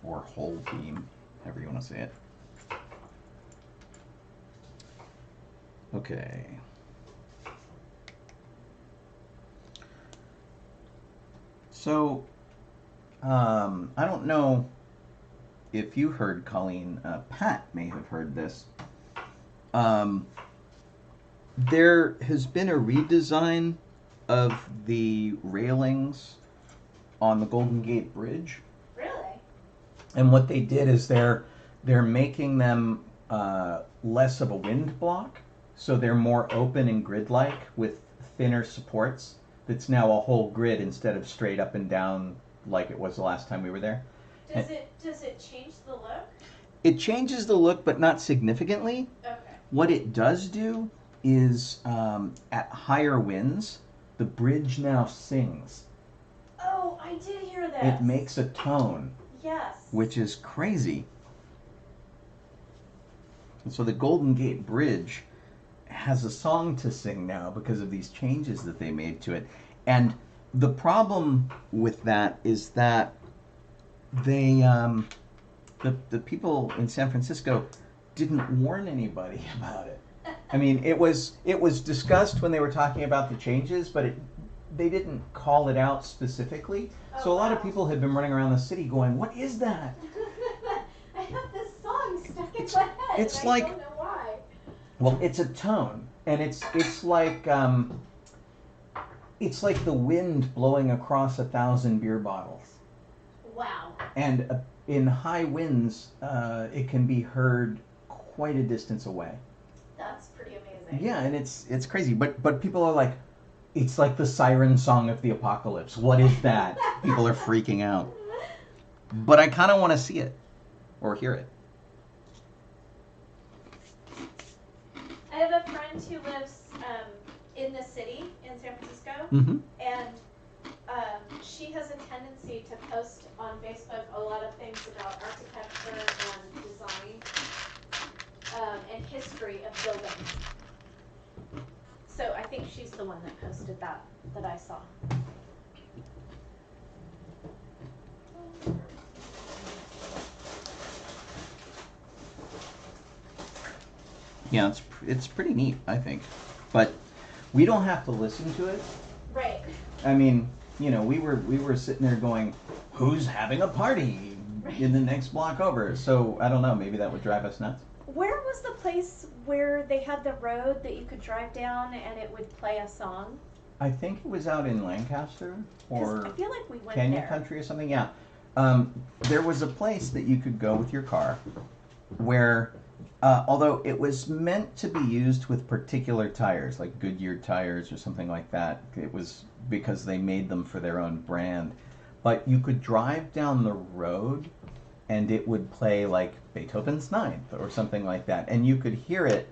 or whole beam, however you want to say it. Okay. So, I don't know if you heard, Colleen. Pat may have heard this. There has been a redesign of the railings on the Golden Gate Bridge. Really? And what they did is they're making them less of a wind block, so they're more open and grid-like with thinner supports. That's now a whole grid instead of straight up and down like it was the last time we were there. Does it change the look? It changes the look, but not significantly. Okay. What it does do is at higher winds, the bridge now sings. Oh, I did hear that. It makes a tone. Yes. Which is crazy. And so the Golden Gate Bridge has a song to sing now because of these changes that they made to it. And the problem with that is that they, the people in San Francisco didn't warn anybody about it. I mean, it was discussed when they were talking about the changes, but they didn't call it out specifically. Oh, so a lot of people had been running around the city going, "What is that?" I have this song stuck in my head. It's and like, I don't know why. Well, it's a tone, and it's like the wind blowing across 1,000 beer bottles. Wow. And in high winds, it can be heard quite a distance away. That's pretty amazing. Yeah, and it's crazy, but people are like, it's like the siren song of the apocalypse. What is that? People are freaking out. But I kind of want to see it or hear it. I have a friend who lives in the city in San Francisco, Mm-hmm. and she has a tendency to post on Facebook a lot of things about architecture and design and history of buildings. So I think she's the one that posted that I saw. Yeah, it's pretty neat, I think. But we don't have to listen to it. Right. I mean, you know, we were sitting there going, "Who's having a party in the next block over?" So I don't know, maybe that would drive us nuts. Where was the place where they had the road that you could drive down and it would play a song? I think it was out in Lancaster 'Cause or I feel like we went Canyon there. Country or something. Yeah, there was a place that you could go with your car where, although it was meant to be used with particular tires, like Goodyear tires or something like that, it was because they made them for their own brand. But you could drive down the road and it would play like Beethoven's Ninth or something like that. And you could hear it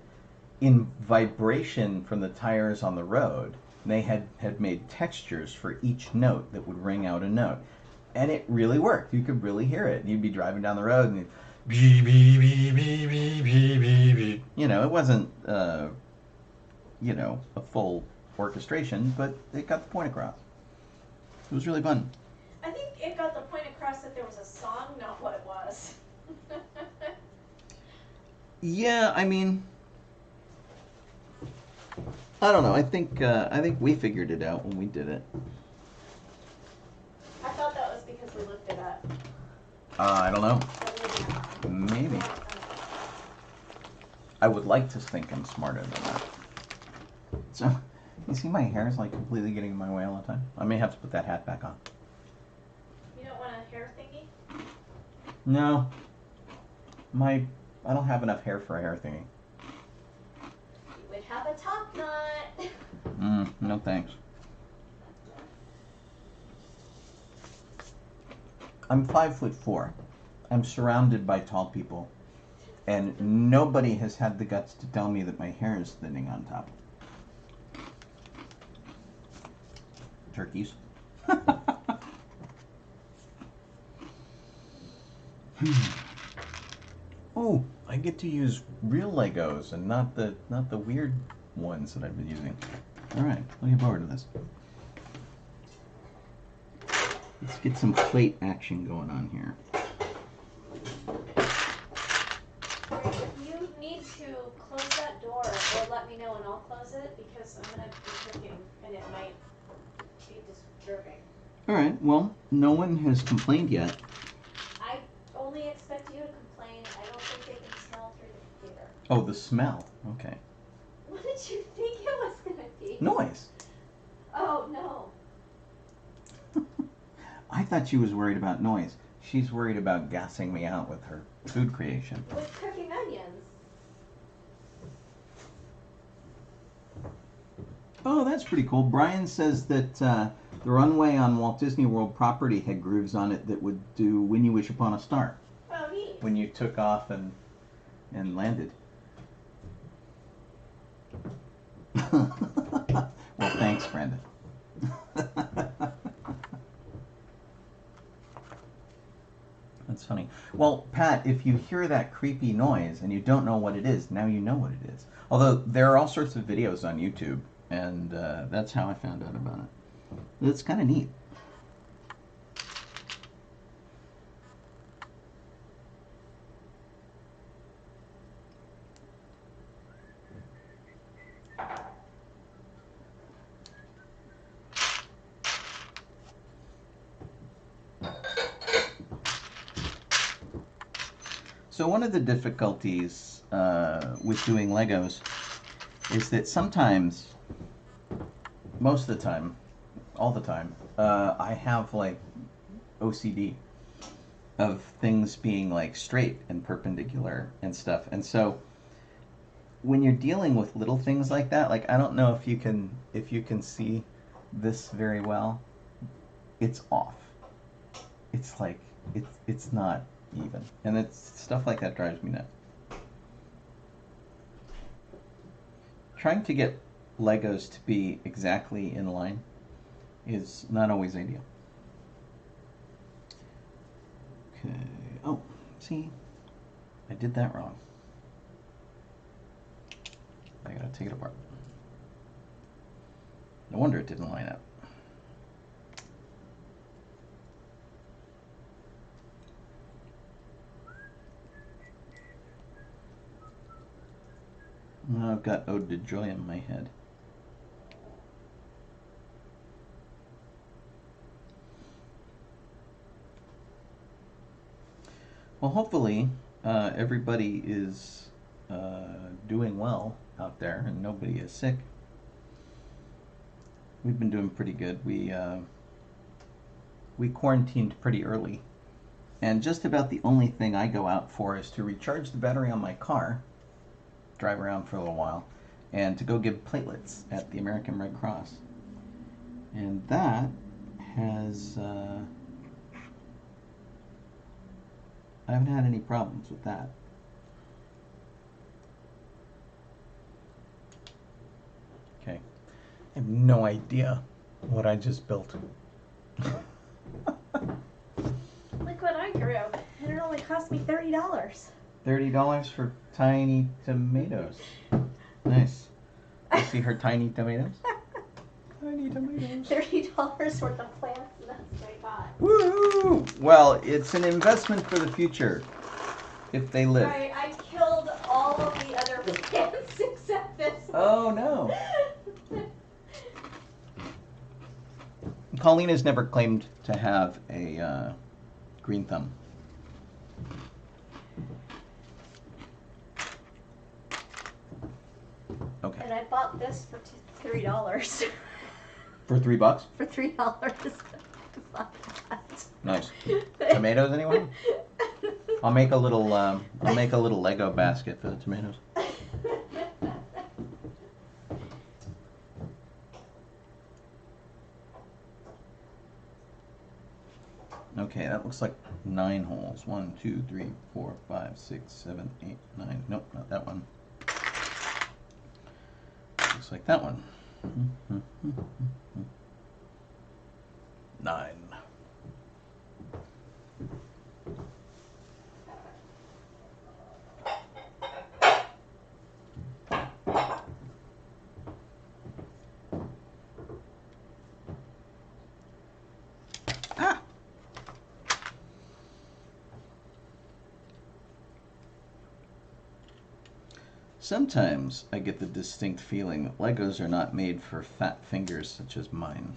in vibration from the tires on the road. And they had made textures for each note that would ring out a note. And it really worked. You could really hear it. You'd be driving down the road and you know, it wasn't, you know, a full orchestration, but it got the point across. It was really fun. I think it got the point across that there was a song, not what it was. Yeah, I mean, I don't know. I think we figured it out when we did it. I thought that was because we looked it up. I don't know. But maybe Maybe. I would like to think I'm smarter than that. So, you see my hair is like completely getting in my way all the time? I may have to put that hat back on. You don't want a hair thingy? No. I don't have enough hair for a hair thingy. You would have a top knot. No thanks. I'm 5'4". I'm surrounded by tall people. And nobody has had the guts to tell me that my hair is thinning on top. Turkeys. Oh, I get to use real Legos and not the weird ones that I've been using. All right, looking forward to this. Let's get some plate action going on here. If you need to close that door, or let me know and I'll close it, because I'm going to be cooking and it might be disturbing. All right, well, no one has complained yet. I only expect you to complain. I don't think they can smell through the computer. Oh, the smell. Okay. What did you think it was going to be? Noise. Oh, no. I thought she was worried about noise. She's worried about gassing me out with her food creation. With cooking onions. Oh, that's pretty cool. Brian says that the runway on Walt Disney World property had grooves on it that would do When You Wish Upon a Star. Oh, neat. When you took off and landed. Well, thanks, Brandon. That's funny. Well, Pat, if you hear that creepy noise and you don't know what it is, now you know what it is. Although there are all sorts of videos on YouTube, and that's how I found out about it. It's kind of neat. So one of the difficulties with doing Legos is that sometimes, most of the time, all the time, I have like OCD of things being like straight and perpendicular and stuff. And so when you're dealing with little things like that, like I don't know if you can see this very well, it's off. It's like it's not even, and it's stuff like that drives me nuts. Trying to get Legos to be exactly in line is not always ideal. Okay. Oh, see, I did that wrong. I gotta take it apart. No wonder it didn't line up. Now I've got Ode to Joy in my head. Well, hopefully everybody is doing well out there and nobody is sick. We've been doing pretty good. We quarantined pretty early, and just about the only thing I go out for is to recharge the battery on my car, drive around for a little while, and to go give platelets at the American Red Cross. And that has I haven't had any problems with that. Okay. I have no idea what I just built. Look what I grew, and it only cost me $30. $30 for tiny tomatoes. Nice. You see her tiny tomatoes? Tiny tomatoes. $30 worth of plants, and that's what I got. Woo! Well, it's an investment for the future, if they live. Right, I killed all all of the other plants except this one. Oh no. Colleen has never claimed to have a green thumb. Okay. And I bought this for $3. For $3? For $3. Nice. Tomatoes, anyone? I'll make a little Lego basket for the tomatoes. Okay, that looks like 9 holes. 1, 2, 3, 4, 5, 6, 7, 8, 9. Nope, not that one. Looks like that one. 9. Ah! Sometimes I get the distinct feeling that Legos are not made for fat fingers such as mine.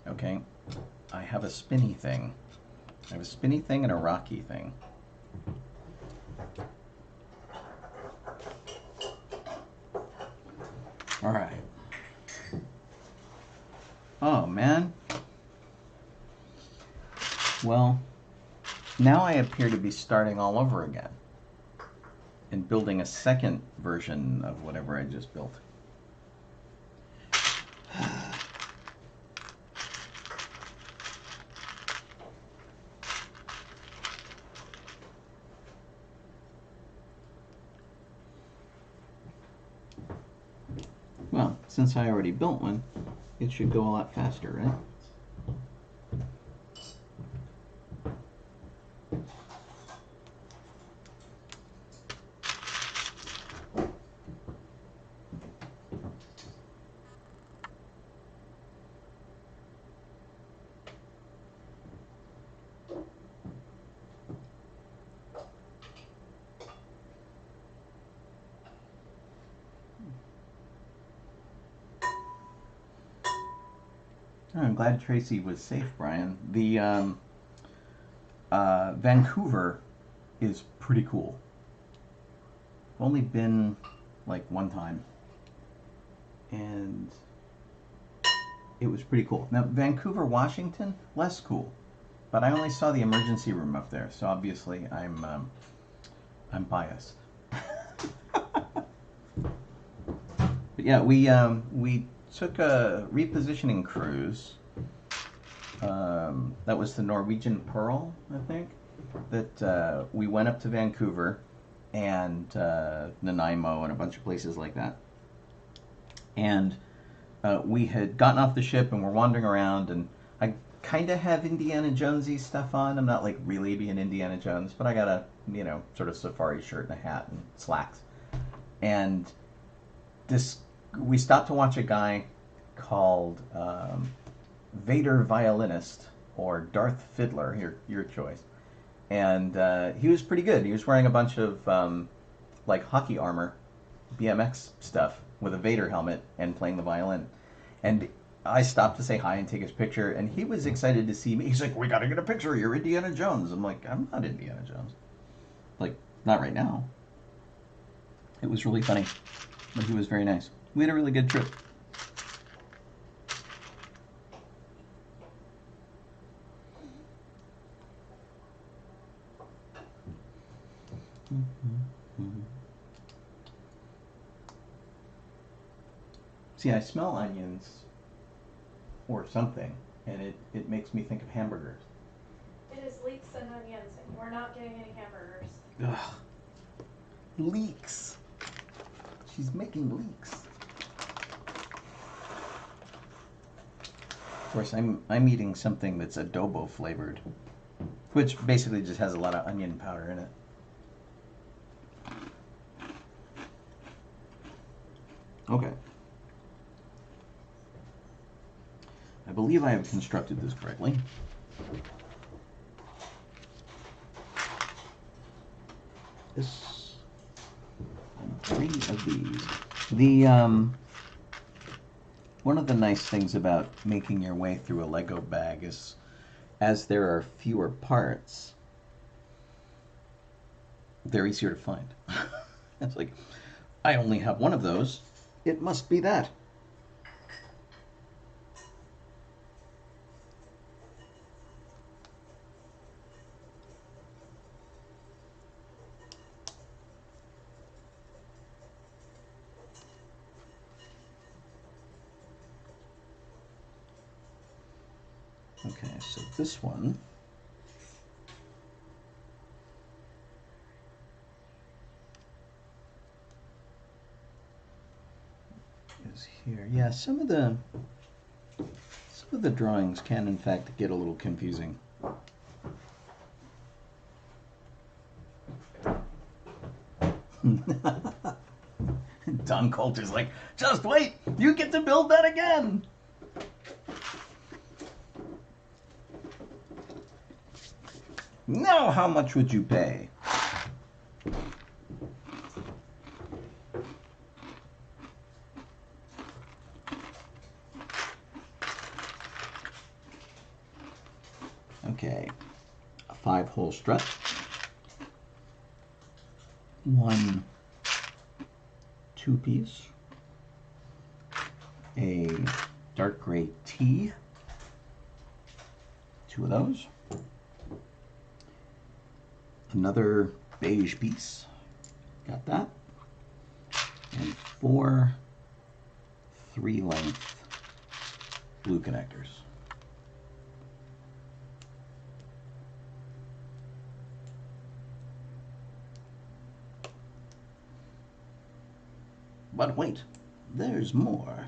Okay, I have a spinny thing. I have a spinny thing and a rocky thing. All right. Oh, man. Well, now I appear to be starting all over again and building a second version of whatever I just built. Well, since I already built one, it should go a lot faster, right? Oh, I'm glad Tracy was safe, Brian. The Vancouver is pretty cool. I've only been like one time, and it was pretty cool. Now, Vancouver, Washington, less cool, but I only saw the emergency room up there, so obviously I'm biased. But yeah, we took a repositioning cruise. That was the Norwegian Pearl, I think. That we went up to Vancouver and Nanaimo and a bunch of places like that. And we had gotten off the ship and we're wandering around, and I kind of have Indiana Jonesy stuff on. I'm not like really being Indiana Jones, but I got a sort of safari shirt and a hat and slacks. And we stopped to watch a guy called Vader Violinist or Darth Fiddler, your choice. And he was pretty good. He was wearing a bunch of like hockey armor, BMX stuff with a Vader helmet and playing the violin. And I stopped to say hi and take his picture, and he was excited to see me. He's like, "We gotta get a picture. You're Indiana Jones." I'm like, "I'm not Indiana Jones. Like, not right now." It was really funny, but he was very nice. We had a really good trip. See, I smell onions or something, and it makes me think of hamburgers. It is leeks and onions, and we're not getting any hamburgers. Ugh. Leeks. She's making leeks. Of course, I'm eating something that's adobo flavored, which basically just has a lot of onion powder in it. Okay. I believe I have constructed this correctly. this and 3 of these. The one of the nice things about making your way through a Lego bag is, as there are fewer parts, they're easier to find. It's like, I only have one of those. It must be that. Okay, so this one is here. Yeah, some of the drawings can in fact get a little confusing. Don Coulter's like, just wait, you get to build that again. Now, how much would you pay? Okay, a 5-hole strut, 1 2-piece, a dark gray tee, 2 of those, another beige piece, got that, and 4 3-length blue connectors. But wait, there's more.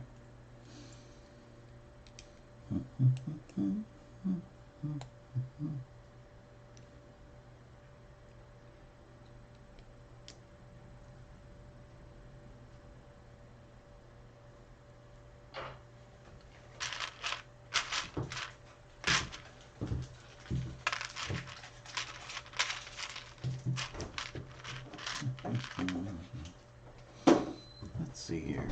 Let's see here.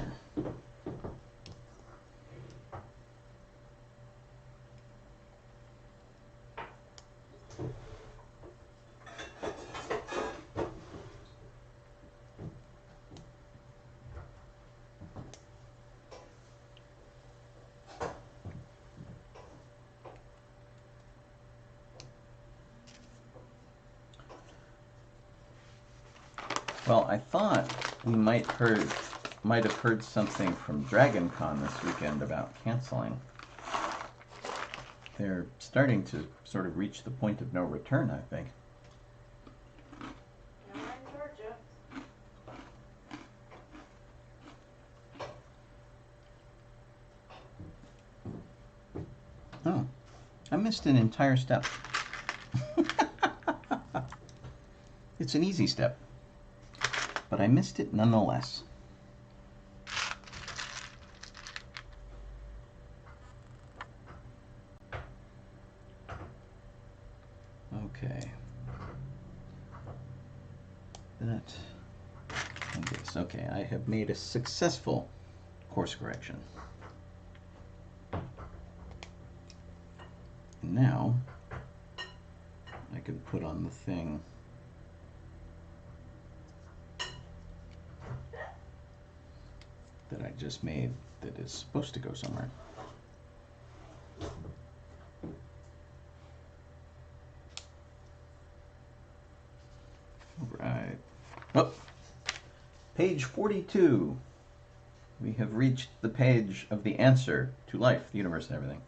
Well, I thought we might have heard something from Dragon Con this weekend about canceling. They're starting to sort of reach the point of no return, I think. Yeah, we're in Georgia. Oh, I missed an entire step. It's an easy step, but I missed it nonetheless. Okay. That and this. Okay, I have made a successful course correction. And now I can put on the thing that I just made that is supposed to go somewhere. All right. Oh, page 42. We have reached the page of the answer to life, the universe, and everything.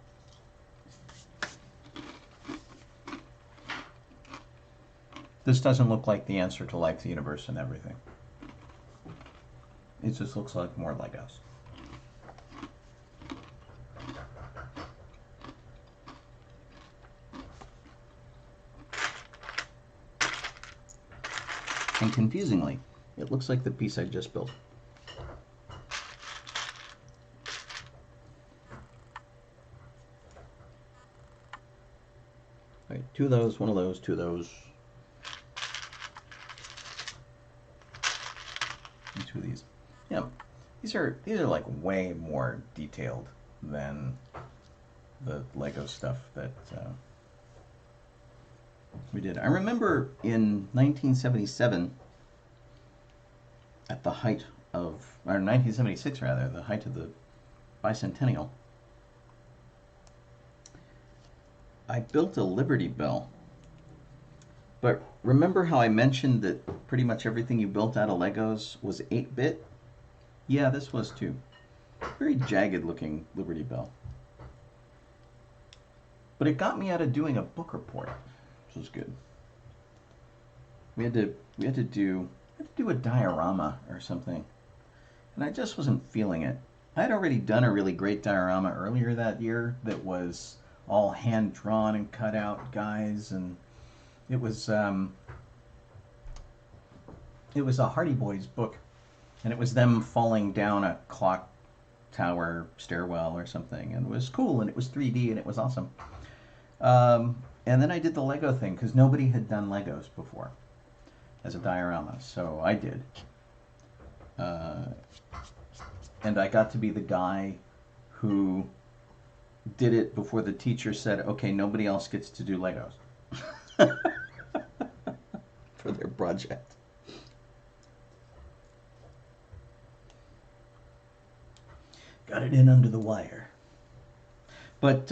This doesn't look like the answer to life, the universe, and everything. It just looks like more like us. And confusingly, it looks like the piece I just built. Right, 2 of those, 1 of those, 2 of those. These are like way more detailed than the Lego stuff that we did. I remember in 1977, at the height of, or 1976 rather, the height of the bicentennial, I built a Liberty Bell. But remember how I mentioned that pretty much everything you built out of Legos was 8-bit? Yeah, this was too. Very jagged looking Liberty Bell. But it got me out of doing a book report, which was good. We had to do a diorama or something, and I just wasn't feeling it. I had already done a really great diorama earlier that year that was all hand drawn and cut out guys, and it was a Hardy Boys book, and it was them falling down a clock tower stairwell or something, and it was cool, and it was 3D, and it was awesome. And then I did the Lego thing because nobody had done Legos before as a diorama, so I did. And I got to be the guy who did it before the teacher said, okay, nobody else gets to do Legos for their project. Got it in under the wire. But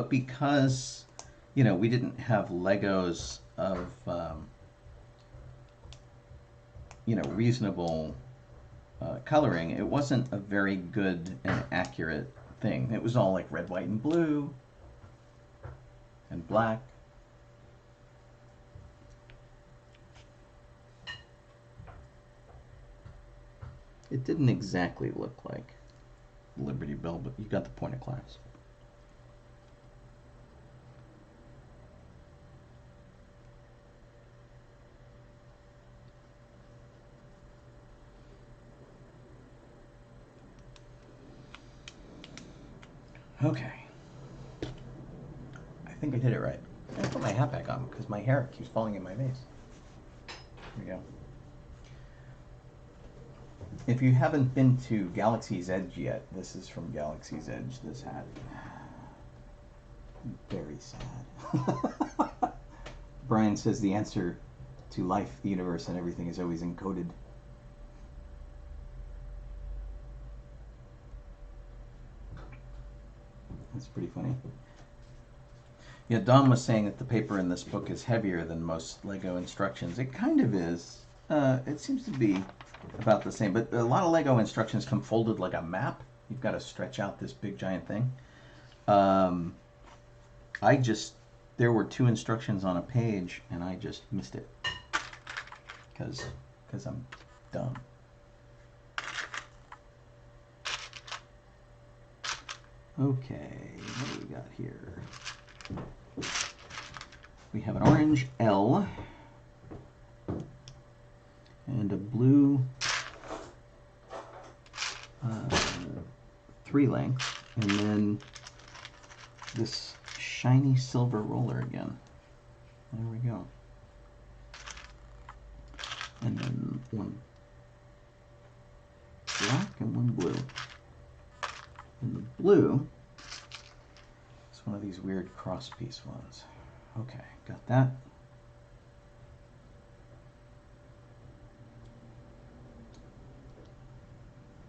because, you know, we didn't have Legos of, you know, reasonable coloring, it wasn't a very good and accurate thing. It was all like red, white, and blue, and black. It didn't exactly look like Liberty Bell, but you got the point of class. Okay. I think I did it right. I put my hat back on because my hair keeps falling in my vase. There we go. If you haven't been to Galaxy's Edge yet, this is from Galaxy's Edge, this hat. Very sad. Brian says the answer to life, the universe, and everything is always encoded. That's pretty funny. Yeah, Don was saying that the paper in this book is heavier than most Lego instructions. It kind of is. It seems to be about the same, but a lot of Lego instructions come folded like a map. You've got to stretch out this big giant thing. There were 2 instructions on a page, and I just missed it because I'm dumb. Okay, what do we got here? We have an orange L and a blue 3 length, and then this shiny silver roller again. There we go. And then 1 black and 1 blue. And the blue is one of these weird cross piece ones. Okay, got that.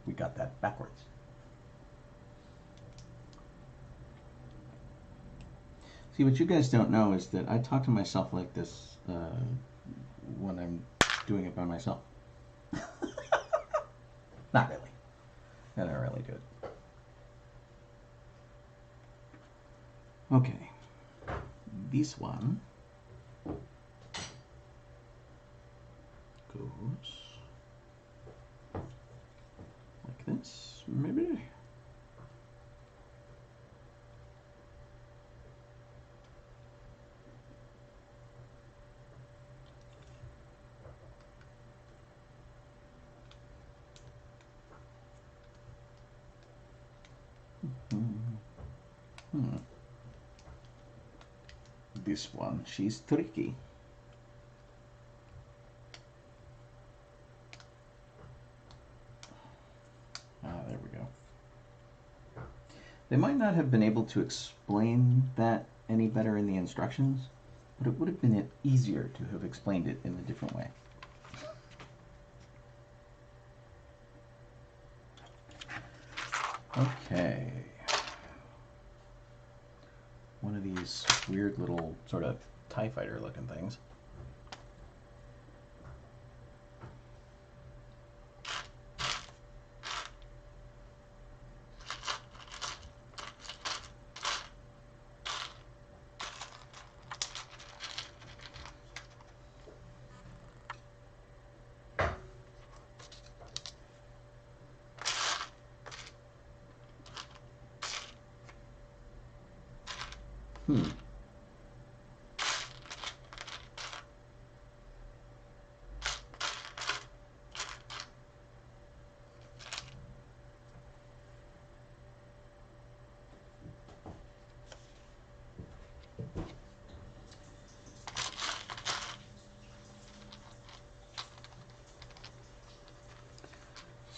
We got that backwards. See, what you guys don't know is that I talk to myself like this when I'm doing it by myself. Not really. I don't really do it. Okay, this one goes like this, maybe. This one, she's tricky. They might not have been able to explain that any better in the instructions, but it would have been easier to have explained it in a different way. Okay. One of these weird little sort of TIE fighter looking things.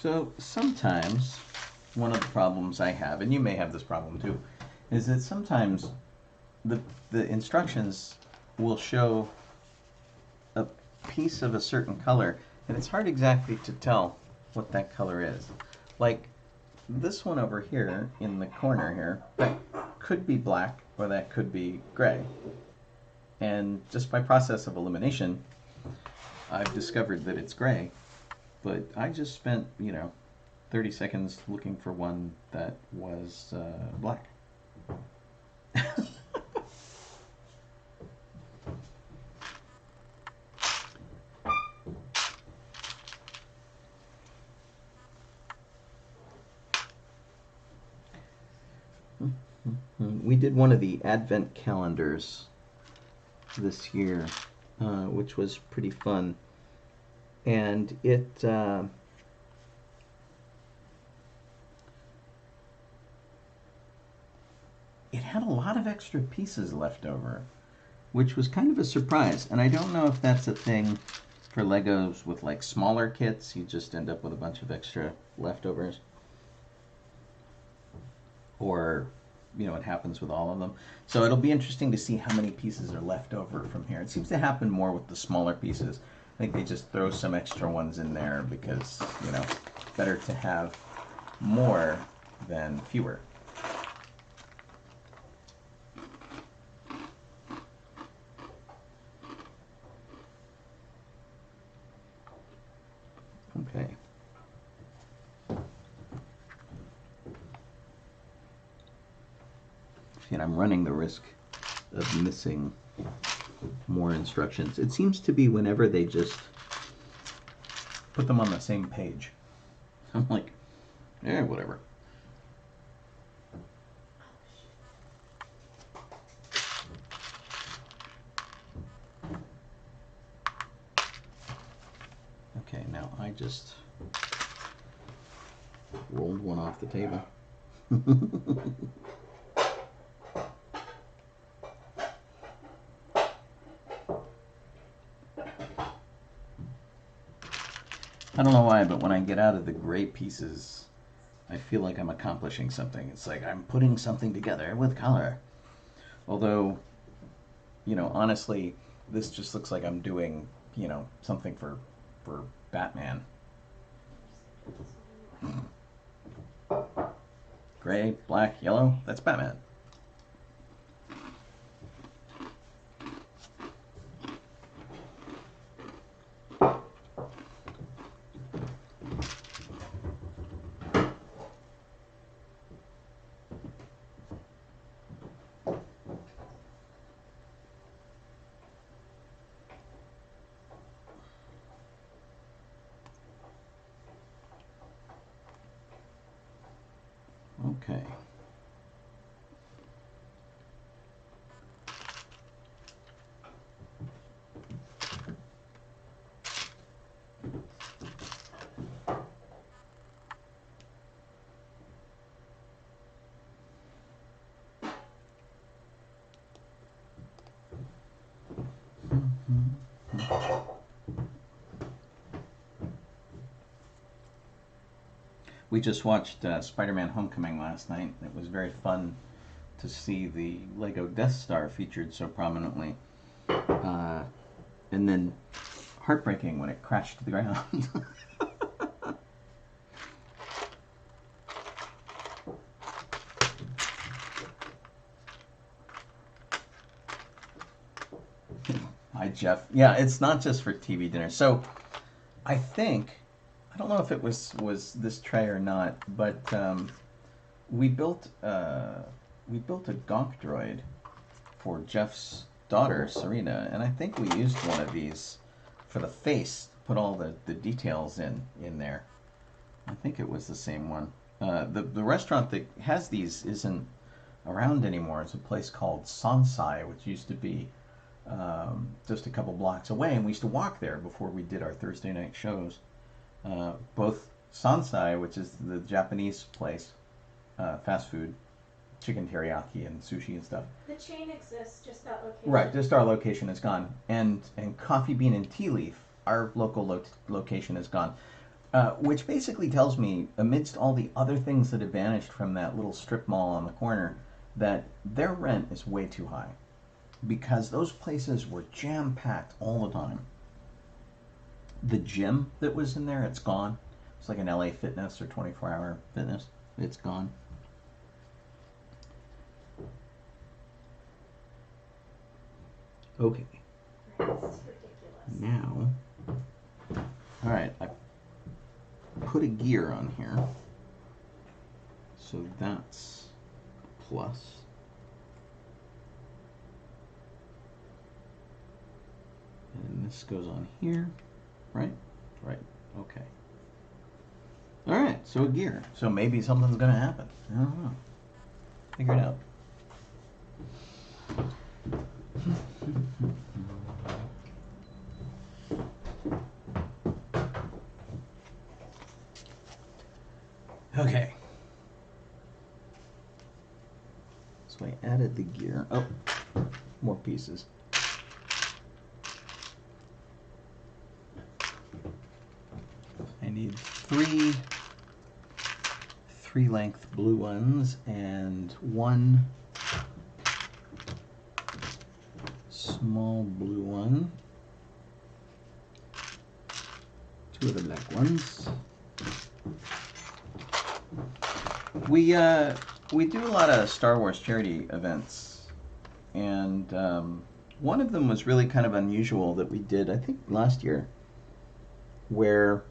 So sometimes one of the problems I have, and you may have this problem too, is that sometimes the instructions will show a piece of a certain color, and it's hard exactly to tell what that color is. Like this one over here in the corner here, that could be black or that could be gray. And just by process of elimination, I've discovered that it's gray. But I just spent, 30 seconds looking for one that was black. We did one of the Advent calendars this year, which was pretty fun. And it had a lot of extra pieces left over, which was kind of a surprise. And I don't know if that's a thing for Legos with like smaller kits. You just end up with a bunch of extra leftovers, or it happens with all of them. So it'll be interesting to see how many pieces are left over from here. It seems to happen more with the smaller pieces. I think they just throw some extra ones in there because, better to have more than fewer. Okay. And I'm running the risk of missing more instructions. It seems to be whenever they just put them on the same page. I'm like, whatever. Okay, now I just rolled one off the table. I don't know why, but when I get out of the gray pieces, I feel like I'm accomplishing something. It's like I'm putting something together with color. Although, honestly, this just looks like I'm doing, something for Batman. Gray, black, yellow, that's Batman. Okay. We just watched Spider-Man Homecoming last night. It was very fun to see the Lego Death Star featured so prominently. And then heartbreaking when it crashed to the ground. Hi, Jeff. Yeah, it's not just for TV dinner. So I think, I don't know if it was this tray or not, but we built a gonk droid for Jeff's daughter, Serena, and I think we used one of these for the face, put all the details in there. I think it was the same one. The restaurant that has these isn't around anymore. It's a place called Sansai, which used to be just a couple blocks away, and we used to walk there before we did our Thursday night shows. Both Sansai, which is the Japanese place, fast food, chicken teriyaki and sushi and stuff. The chain exists, just that location. Right, just our location is gone. And Coffee Bean and Tea Leaf, our local location is gone. Which basically tells me, amidst all the other things that have vanished from that little strip mall on the corner, that their rent is way too high. Because those places were jam-packed all the time. The gym that was in there, it's gone. It's like an LA Fitness or 24-hour Fitness. It's gone. Okay. Right, this is ridiculous. Now, all right, I put a gear on here. So that's plus. And this goes on here, right? Right, okay. All right, so a gear. So maybe something's gonna happen. I don't know. Figure it out. Okay. So I added the gear. Oh, more pieces. I need three length blue ones and one small blue one. Two of the black ones. We do a lot of Star Wars charity events, and one of them was really kind of unusual that we did, I think last year, where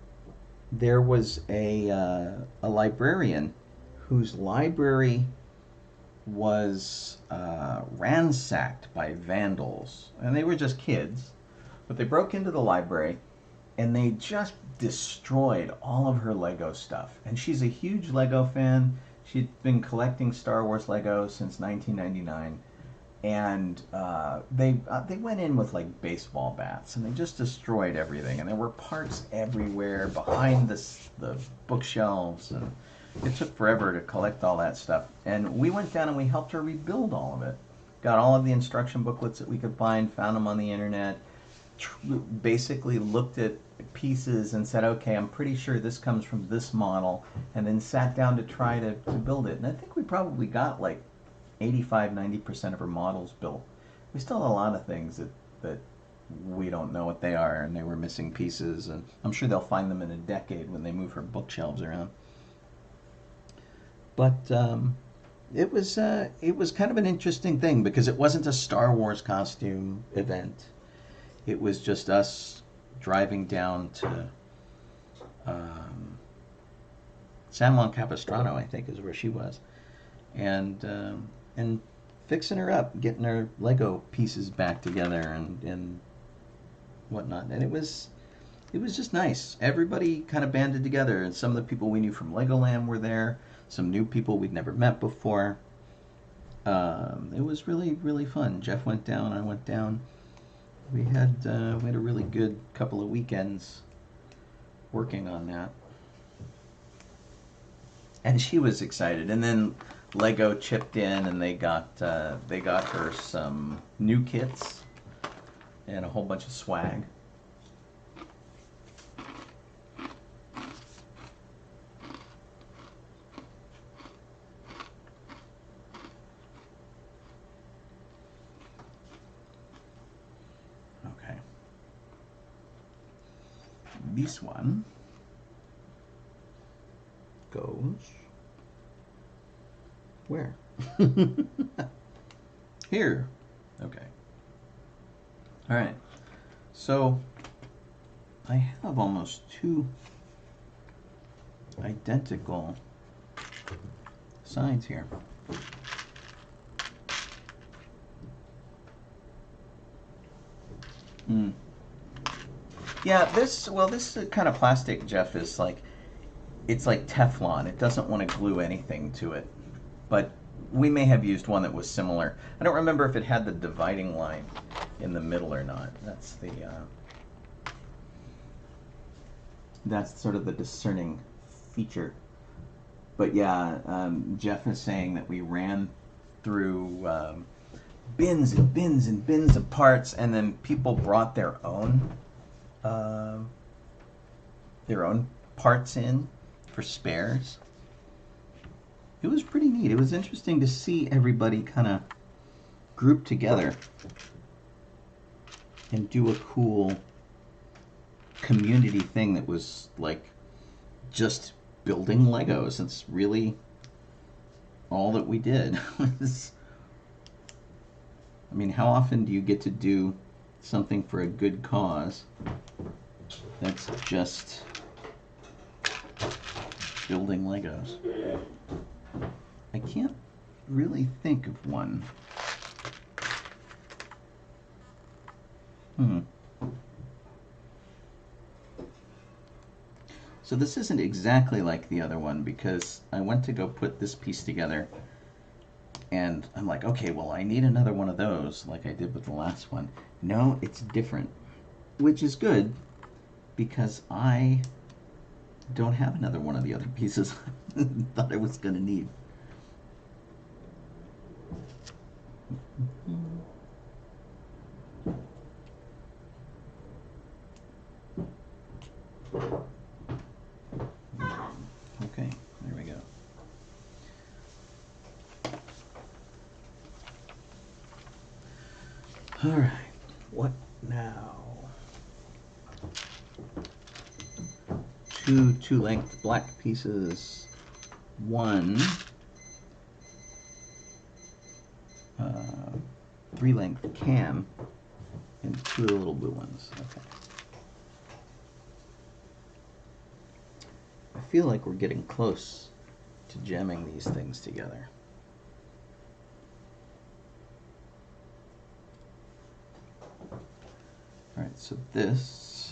there was a librarian whose library was ransacked by vandals, and they were just kids, but they broke into the library and they just destroyed all of her Lego stuff. And she's a huge Lego fan. She'd been collecting Star Wars Lego since 1999, and they went in with like baseball bats and they just destroyed everything. And there were parts everywhere behind the bookshelves, and it took forever to collect all that stuff. And we went down and we helped her rebuild all of it. Got all of the instruction booklets that we could find, found them on the internet, basically looked at pieces and said, okay, I'm pretty sure this comes from this model, and then sat down to try to build it. And I think we probably got like 85-90% of her models built. We still have a lot of things that we don't know what they are, and they were missing pieces, and I'm sure they'll find them in a decade when they move her bookshelves around. But it was kind of an interesting thing, because it wasn't a Star Wars costume event. It was just us driving down to San Juan Capistrano, I think is where she was, and fixing her up, getting her Lego pieces back together and whatnot. And it was just nice. Everybody kind of banded together, and some of the people we knew from Legoland were there. Some new people we'd never met before. It was really, really fun. Jeff went down, I went down. We had a really good couple of weekends working on that. And she was excited. And then Lego chipped in, and they got her some new kits and a whole bunch of swag. this one goes where? Here. Okay. All right. So I have almost two identical sides here. Yeah, this kind of plastic, Jeff, is like, it's like Teflon. It doesn't want to glue anything to it. But we may have used one that was similar. I don't remember if it had the dividing line in the middle or not. That's sort of the discerning feature. But yeah, Jeff is saying that we ran through bins and bins and bins of parts, and then people brought their own parts in for spares. It was pretty neat. It was interesting to see everybody kind of group together and do a cool community thing that was like just building Legos. It's really all that we did. I mean, how often do you get to do something for a good cause that's just building Legos? I can't really think of one. So this isn't exactly like the other one because I went to go put this piece together and I'm like, okay, well, I need another one of those like I did with the last one. No, it's different, which is good because I don't have another one of the other pieces I thought I was going to need. Okay, there we go. All right, what now? Two two-length black pieces, one three-length cam, and two little blue ones. Okay. I feel like we're getting close to jamming these things together. All right, so this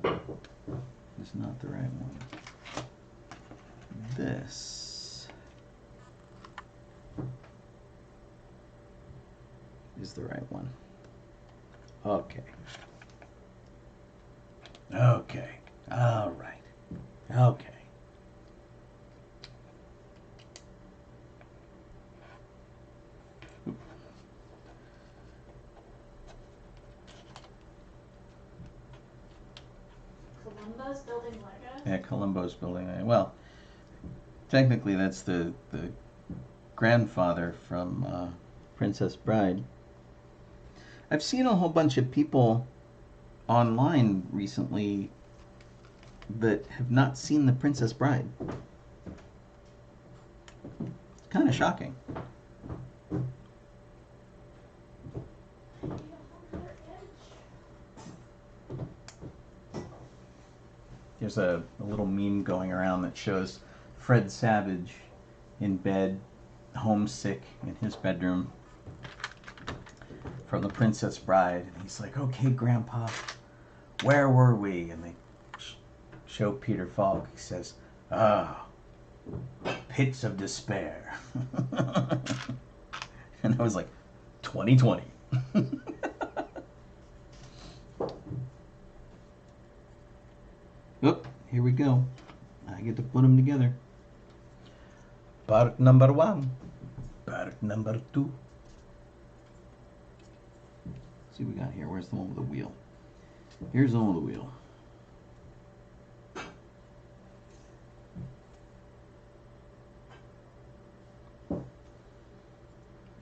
is not the right one. This is the right one. Okay. Okay. All right. Okay. Columbo's building Legos? Yeah, Columbo's building. Well, technically that's the grandfather from Princess Bride. I've seen a whole bunch of people online recently that have not seen the Princess Bride. Kind of shocking. There's a little meme going around that shows Fred Savage in bed, homesick in his bedroom from the Princess Bride. And he's like, okay, Grandpa, where were we? And they show Peter Falk. He says, pits of despair. And I was like, 2020. Oh, here we go. I get to put them together. Part number one. Part number two. Let's see what we got here. Where's the one with the wheel? Here's the one with the wheel.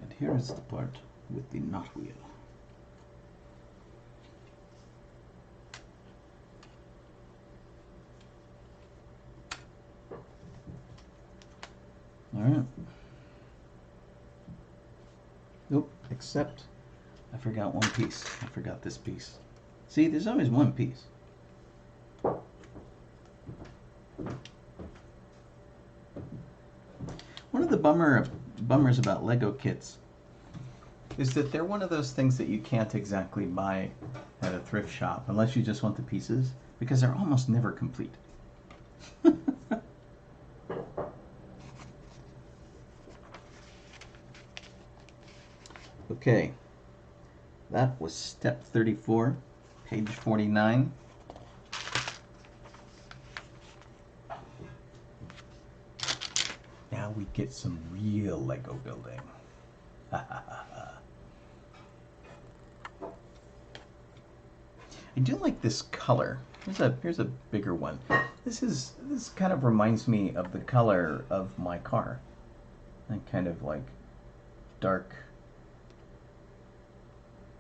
And here is the part with the not wheel. Nope, except I forgot one piece. I forgot this piece. See, there's always one piece. One of the bummers about Lego kits is that they're one of those things that you can't exactly buy at a thrift shop unless you just want the pieces, because they're almost never complete. Okay, that was step 34, page 49. Now we get some real Lego building. I do like this color. Here's a bigger one. This kind of reminds me of the color of my car. And kind of like dark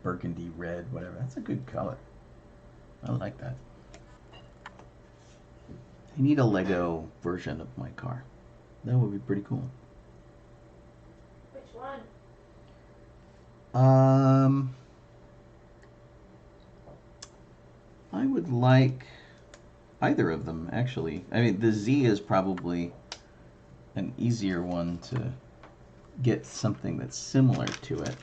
burgundy red, whatever. That's a good color. I like that. I need a Lego version of my car. That would be pretty cool. Which one? I would like either of them, actually. I mean, the Z is probably an easier one to get something that's similar to it.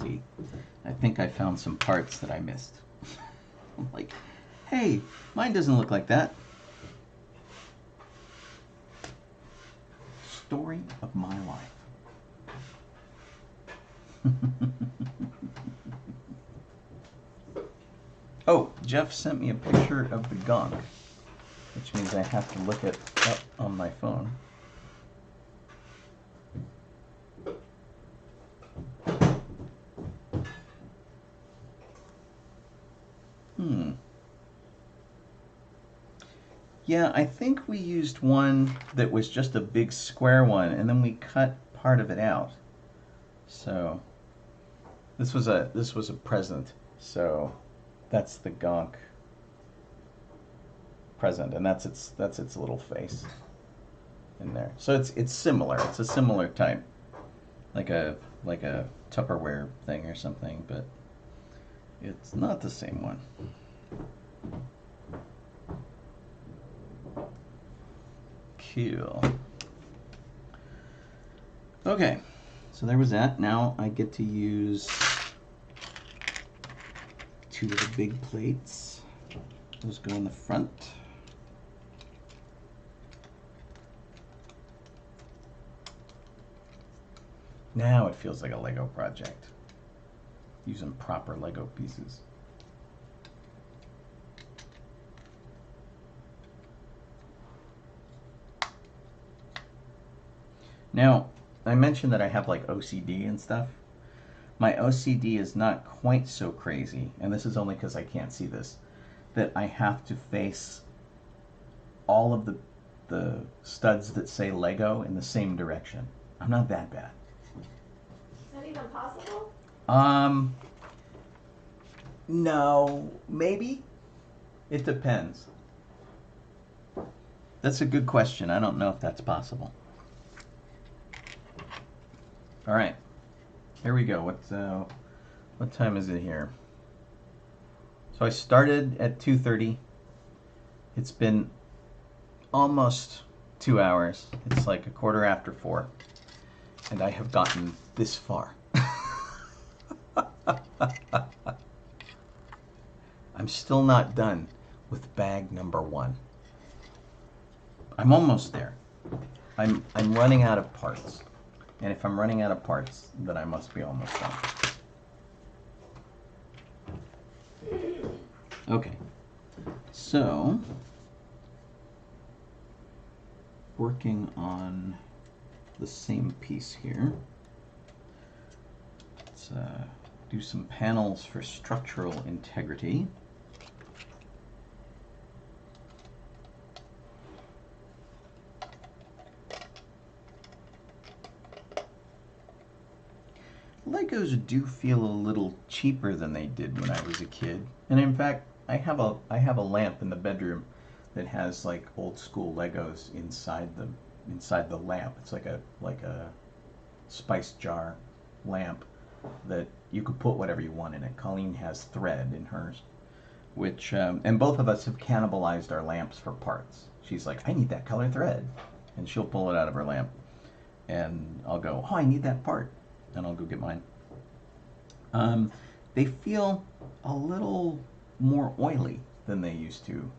See, I think I found some parts that I missed. I'm like, hey, mine doesn't look like that. Story of my life. Oh, Jeff sent me a picture of the gunk, which means I have to look it up on my phone. Yeah, I think we used one that was just a big square one, and then we cut part of it out. So this was a present. So that's the gonk present, and that's its little face in there. So it's similar. It's a similar type, like a Tupperware thing or something, but it's not the same one. Cool. Okay, so there was that. Now I get to use two of the big plates. Those go in the front. Now it feels like a Lego project, using proper Lego pieces. Now, I mentioned that I have like OCD and stuff. My OCD is not quite so crazy, and this is only because I can't see this, that I have to face all of the studs that say Lego in the same direction. I'm not that bad. Is that even possible? No, maybe. It depends. That's a good question. I don't know if that's possible. All right, here we go. What time is it here? So I started at 2:30. It's been almost 2 hours. It's like 4:15, and I have gotten this far. I'm still not done with bag number 1. I'm almost there. I'm running out of parts. And if I'm running out of parts, then I must be almost done. Okay, so working on the same piece here. Let's do some panels for structural integrity. Legos do feel a little cheaper than they did when I was a kid. And in fact, I have a lamp in the bedroom that has like old school Legos inside the lamp. It's like a spice jar lamp that you could put whatever you want in it. Colleen has thread in hers, which and both of us have cannibalized our lamps for parts. She's like, I need that color thread, and she'll pull it out of her lamp, and I'll go, oh, I need that part, and I'll go get mine. They feel a little more oily than they used to,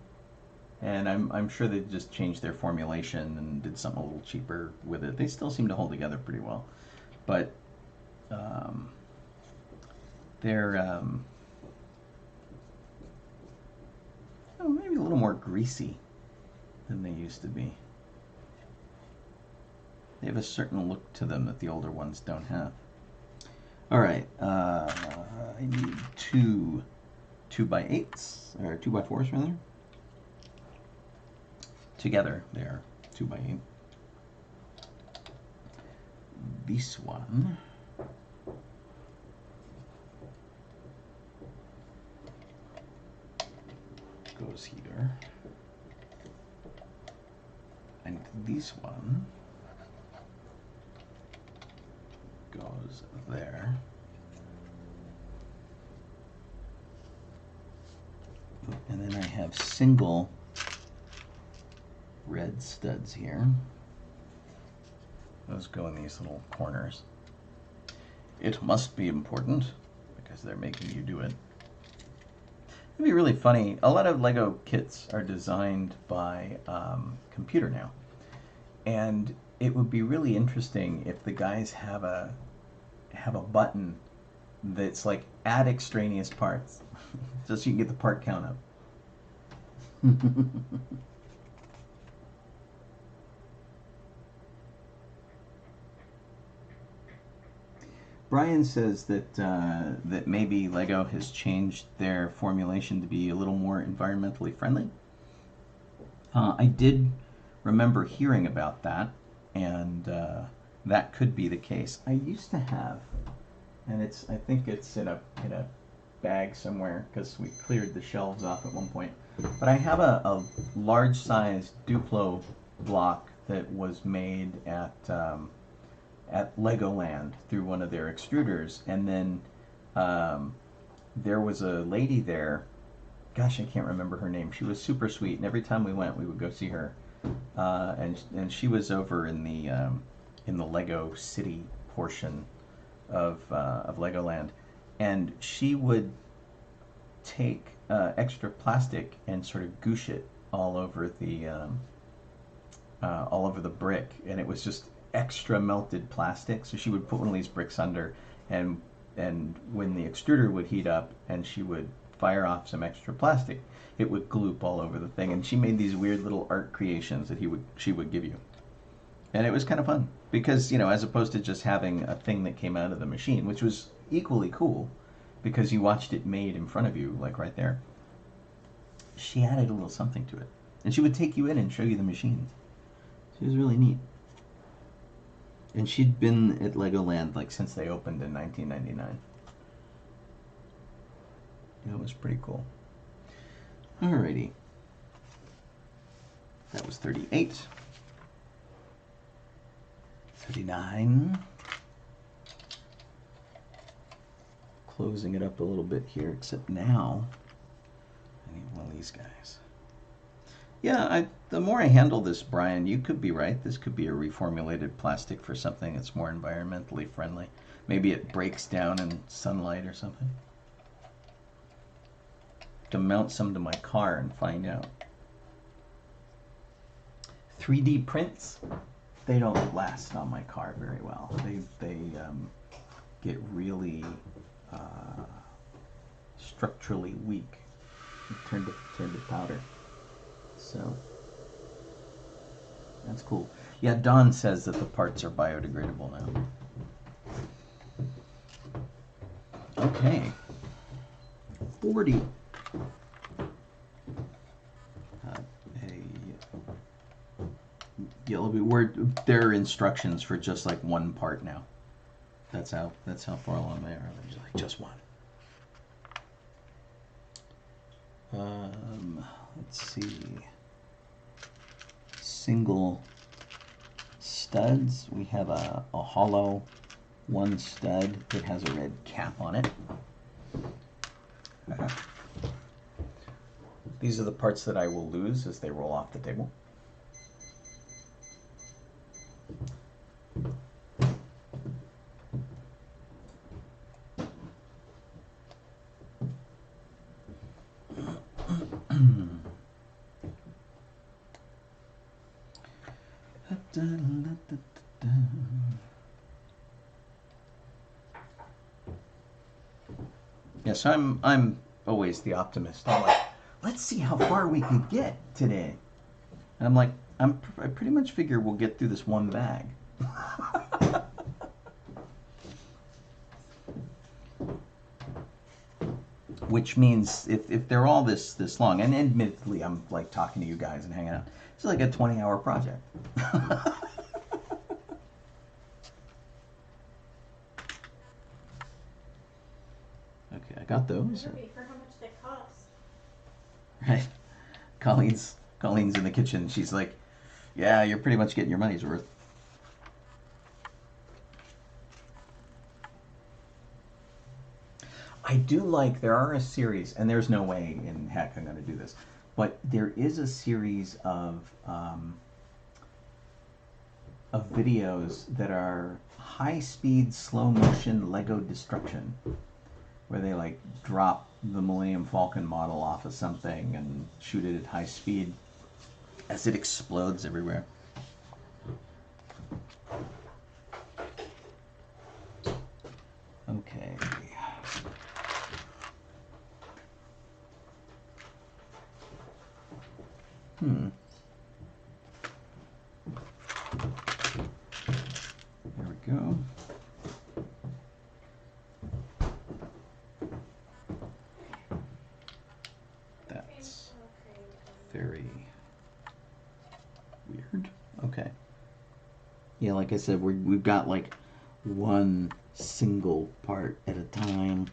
and I'm sure they just changed their formulation and did something a little cheaper with it. They still seem to hold together pretty well, but they're oh, maybe a little more greasy than they used to be. They have a certain look to them that the older ones don't have. All right, I need two 2x8s, or 2x4s rather. Together they are 2x8. This one goes here, and this one goes there. And then I have single red studs here. Those go in these little corners. It must be important because they're making you do it. It'd be really funny. A lot of Lego kits are designed by computer now, and it would be really interesting if the guys have a button that's like add extraneous parts, just so you can get the part count up. Brian says that that maybe Lego has changed their formulation to be a little more environmentally friendly. I did remember hearing about that, and that could be the case. I used to have, and I think it's in a bag somewhere because we cleared the shelves off at one point. But I have a large-sized Duplo block that was made at Legoland through one of their extruders, and then there was a lady there. Gosh, I can't remember her name. She was super sweet, and every time we went, we would go see her. And she was over in the Lego City portion of Legoland, and she would take extra plastic and sort of goosh it all over the brick, and it was just extra melted plastic. So she would put one of these bricks under, and when the extruder would heat up and she would fire off some extra plastic, it would gloop all over the thing. And she made these weird little art creations that she would give you, and it was kind of fun because, you know, as opposed to just having a thing that came out of the machine, which was equally cool because you watched it made in front of you, like right there, she added a little something to it, and she would take you in and show you the machine. She was really neat. And she'd been at Legoland like since they opened in 1999. It was pretty cool. Alrighty. That was 38. 39. Closing it up a little bit here, except now I need one of these guys. Yeah, the more I handle this, Brian, you could be right. This could be a reformulated plastic for something that's more environmentally friendly. Maybe it breaks down in sunlight or something. To mount some to my car and find out. 3D prints, they don't last on my car very well. They get really structurally weak. Turn to powder. So that's cool. Yeah, Don says that the parts are biodegradable now. Okay. 40. There are instructions for just like one part now. That's how far along they are. They're like just one. Let's see. Single studs. We have a hollow one stud that has a red cap on it. These are the parts that I will lose as they roll off the table. Yes, I'm always the optimist. I'm like, let's see how far we can get today. And I'm like, I pretty much figure we'll get through this one bag. Which means if they're all this long, and admittedly I'm like talking to you guys and hanging out, it's like a 20-hour project. Okay, I got those. For how much they cost. Right. Colleen's in the kitchen. She's like, yeah, you're pretty much getting your money's worth. I do like, there are a series, and there's no way in heck I'm going to do this, but there is a series of videos that are high-speed, slow-motion Lego destruction, where they like drop the Millennium Falcon model off of something and shoot it at high speed as it explodes everywhere. Okay. There we go. That's very weird. Okay. Yeah, like I said, we've got like one single part at a time.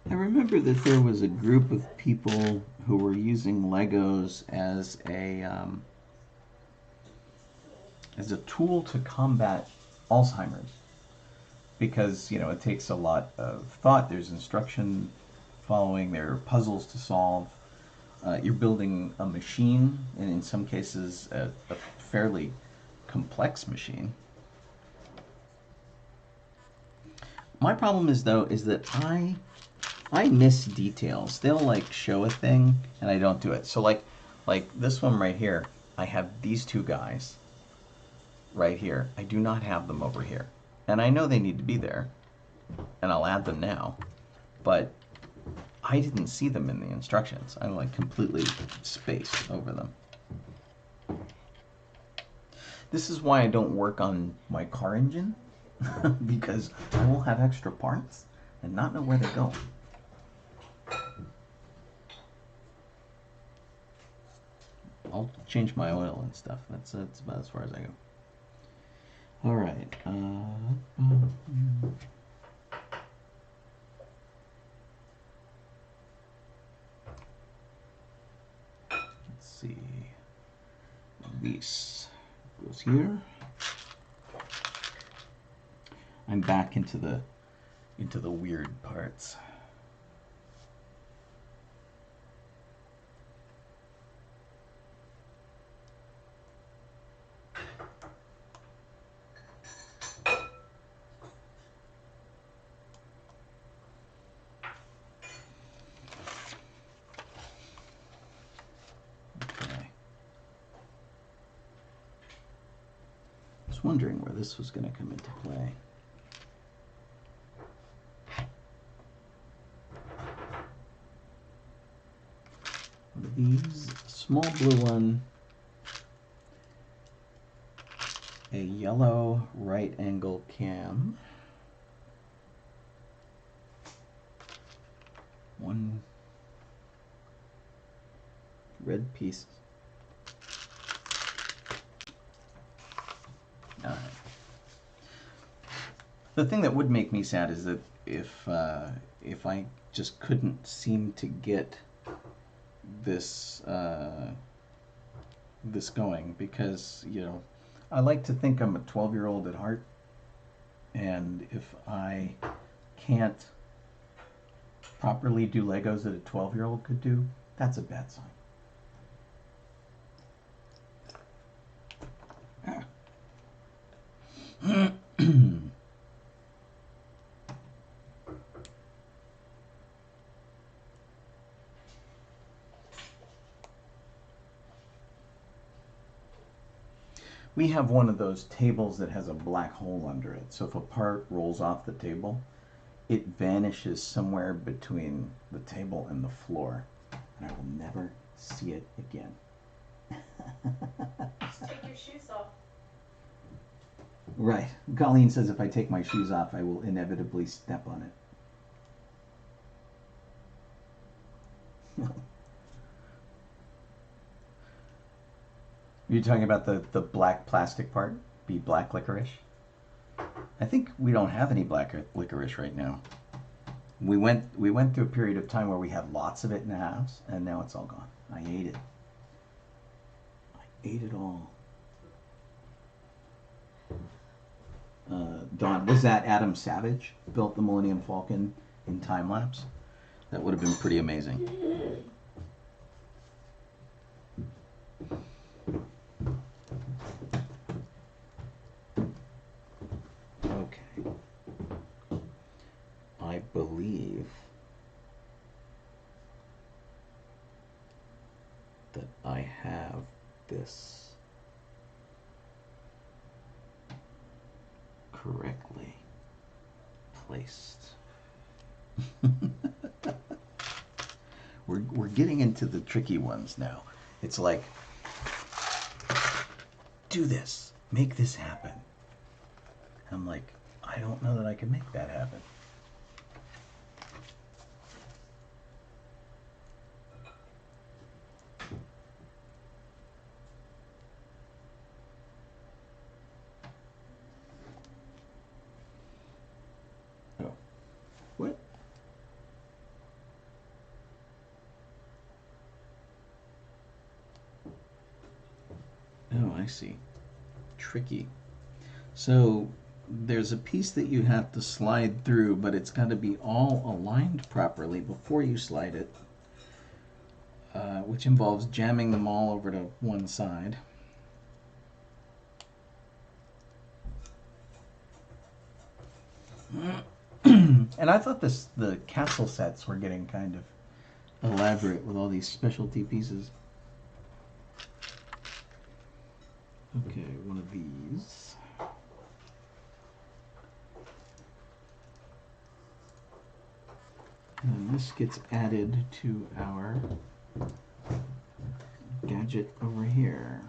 I remember that there was a group of people who were using Legos as a tool to combat Alzheimer's, because you know it takes a lot of thought. There's instruction following. There are puzzles to solve. You're building a machine, and in some cases, a fairly complex machine. My problem is that I miss details. They'll like show a thing and I don't do it. So like this one right here, I have these two guys right here. I do not have them over here. And I know they need to be there, and I'll add them now, but I didn't see them in the instructions. I like completely spaced over them. This is why I don't work on my car engine, because I will have extra parts and not know where they go. I'll change my oil and stuff. That's about as far as I go. All right. Let's see. This goes here. I'm back into the weird parts. Wondering where this was going to come into play. One of these, small blue one, a yellow right angle cam, one red pieces. All right. The thing that would make me sad is that if I just couldn't seem to get this this going, because I like to think I'm a 12-year-old at heart, and if I can't properly do Legos that a 12-year-old could do, that's a bad sign. We have one of those tables that has a black hole under it, so if a part rolls off the table, it vanishes somewhere between the table and the floor, and I will never see it again. Just take your shoes off. Right. Colleen says if I take my shoes off, I will inevitably step on it. You're talking about the black plastic part? Be black licorice? I think we don't have any black licorice right now. We went through a period of time where we had lots of it in the house, and now it's all gone. I ate it. I ate it all. Don, was that Adam Savage built the Millennium Falcon in time lapse? That would have been pretty amazing. Okay. I believe that I have this correctly placed. We're getting into the tricky ones now. It's like, do this, make this happen. I'm like, I don't know that I can make that happen. Oh, what? Oh, I see. Tricky. So there's a piece that you have to slide through, but it's got to be all aligned properly before you slide it, which involves jamming them all over to one side. And I thought the castle sets were getting kind of elaborate with all these specialty pieces. Okay, one of these. And this gets added to our gadget over here.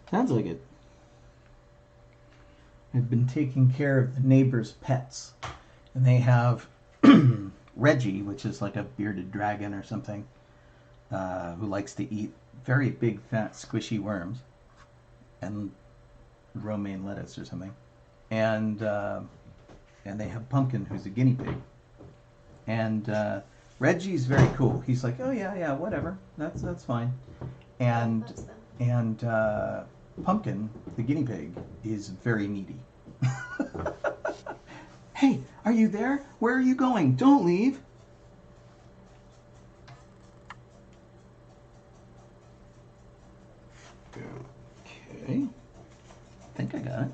Sounds like it. I've been taking care of the neighbors' pets, and they have Reggie, which is like a bearded dragon or something, who likes to eat very big, fat, squishy worms, and romaine lettuce or something, and they have Pumpkin, who's a guinea pig, and Reggie's very cool. He's like, oh yeah, whatever, that's fine, and Pumpkin, the guinea pig, is very needy. Hey, are you there? Where are you going? Don't leave. Okay. I think I got it.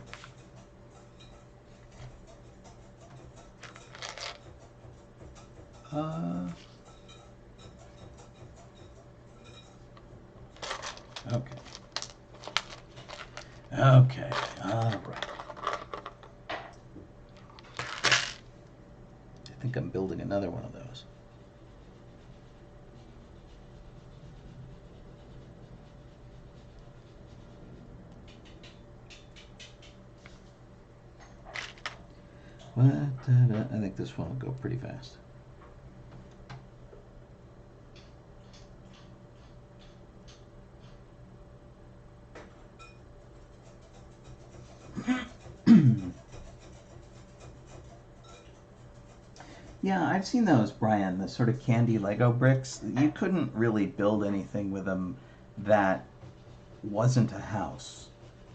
Okay. Okay, all right. I think I'm building another one of those. I think this one will go pretty fast. Yeah, I've seen those, Brian, the sort of candy Lego bricks. You couldn't really build anything with them that wasn't a house.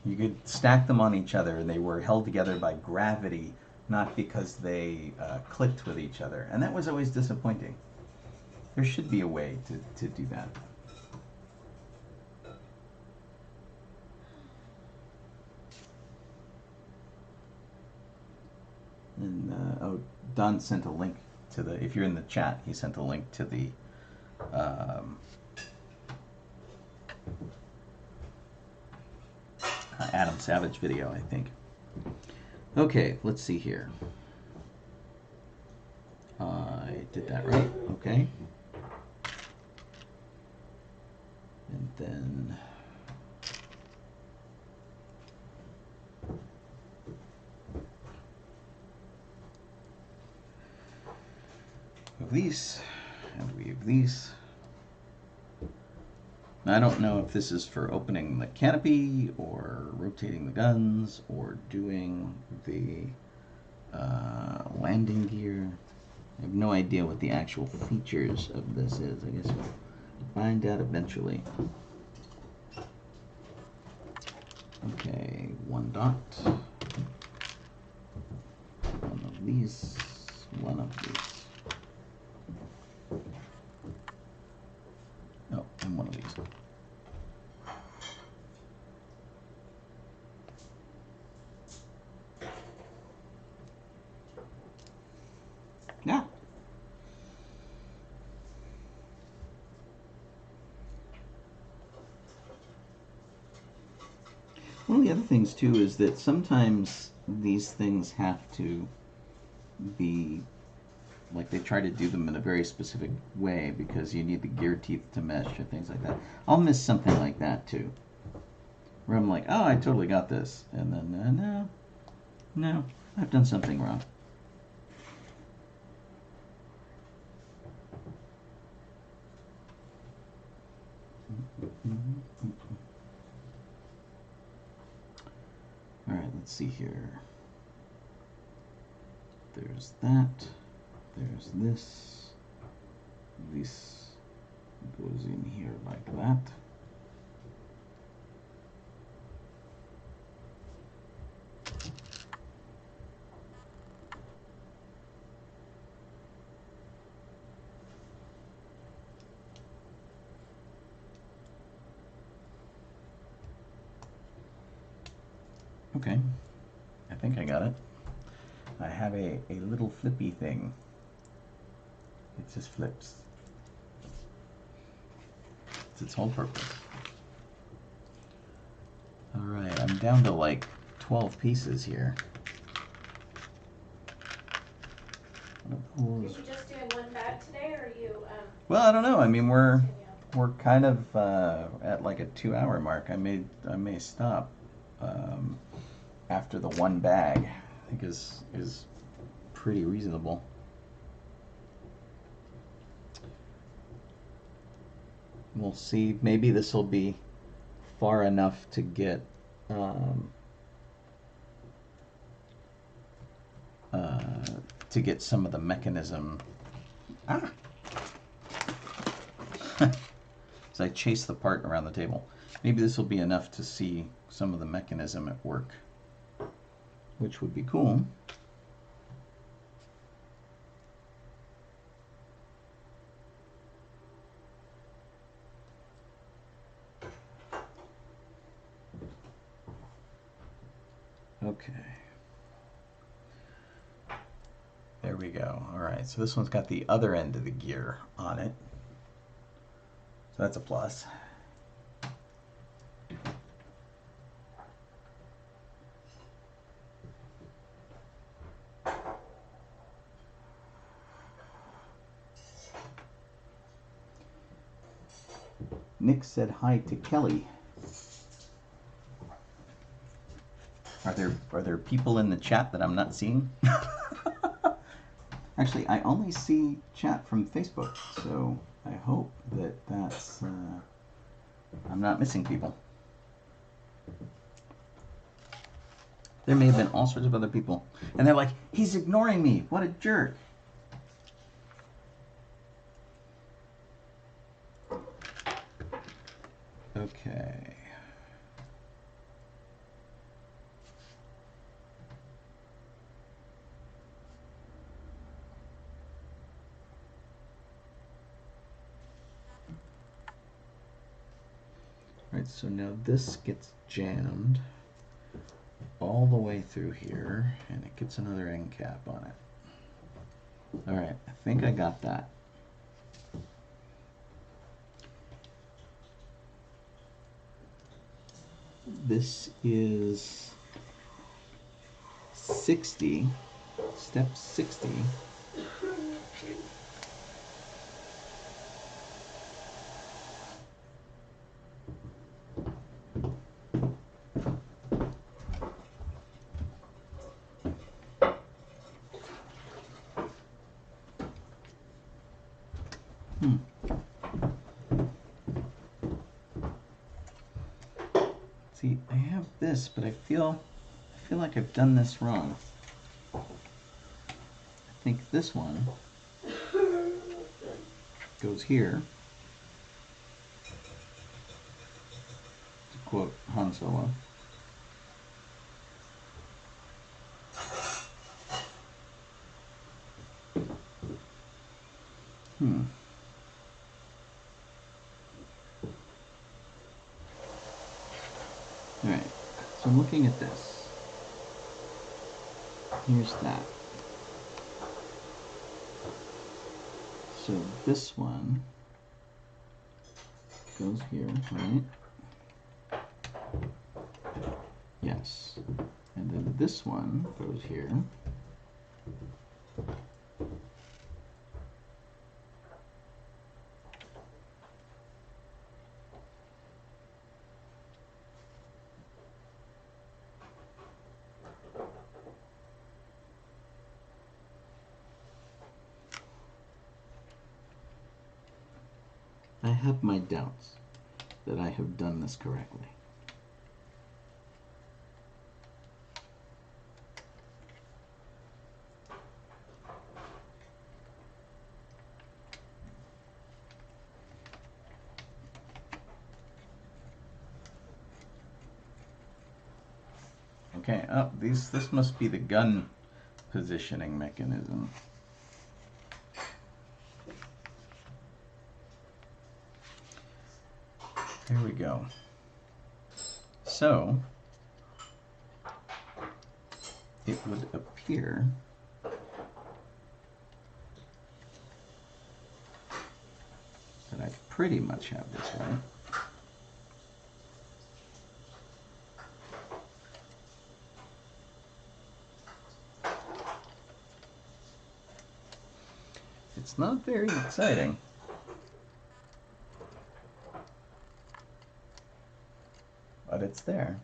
You could stack them on each other and they were held together by gravity, not because they clicked with each other. And that was always disappointing. There should be a way to do that. And oh, Don sent a link to the, if you're in the chat, he sent a link to the Adam Savage video, I think. Okay, let's see here. I did that right, okay. And then of these, and we have these. I don't know if this is for opening the canopy or rotating the guns or doing the landing gear. I have no idea what the actual features of this is. I guess we'll find out eventually. Okay, one dot. One of these. One of these. Oh, and one of these. Yeah. One of the other things too is that sometimes these things have to be, like, they try to do them in a very specific way because you need the gear teeth to mesh or things like that. I'll miss something like that too, where I'm like, oh, I totally got this, and then no, I've done something wrong. All right, let's see here. There's that. There's this. This goes in here like that. Okay, I think I got it. I have a little flippy thing. It just flips. It's its whole purpose. All right, I'm down to like 12 pieces here. Did you just do in one bag today, or you? Well, I don't know. I mean, we're kind of at like a 2-hour mark. I may stop after the one bag. I think is pretty reasonable. We'll see. Maybe this will be far enough to get some of the mechanism. Ah! As I chase the part around the table. Maybe this will be enough to see some of the mechanism at work, which would be cool. Okay. There we go. All right, so this one's got the other end of the gear on it. So that's a plus. Nick said hi to Kelly. Are there people in the chat that I'm not seeing? Actually, I only see chat from Facebook, so I hope that that's I'm not missing people. There may have been all sorts of other people, and they're like, "He's ignoring me. What a jerk!" Okay. Right, so now this gets jammed all the way through here, and it gets another end cap on it. All right, I think I got that. This is 60, step 60. See, I have this, but I feel like I've done this wrong. I think this one goes here. To quote Han Solo. Alright, so I'm looking at this. Here's that. So this one goes here, right? Yes. And then this one goes here. I have my doubts that I have done this correctly. Okay, oh, this must be the gun positioning mechanism. There we go. So, it would appear that I pretty much have this right. It's not very exciting. But it's there.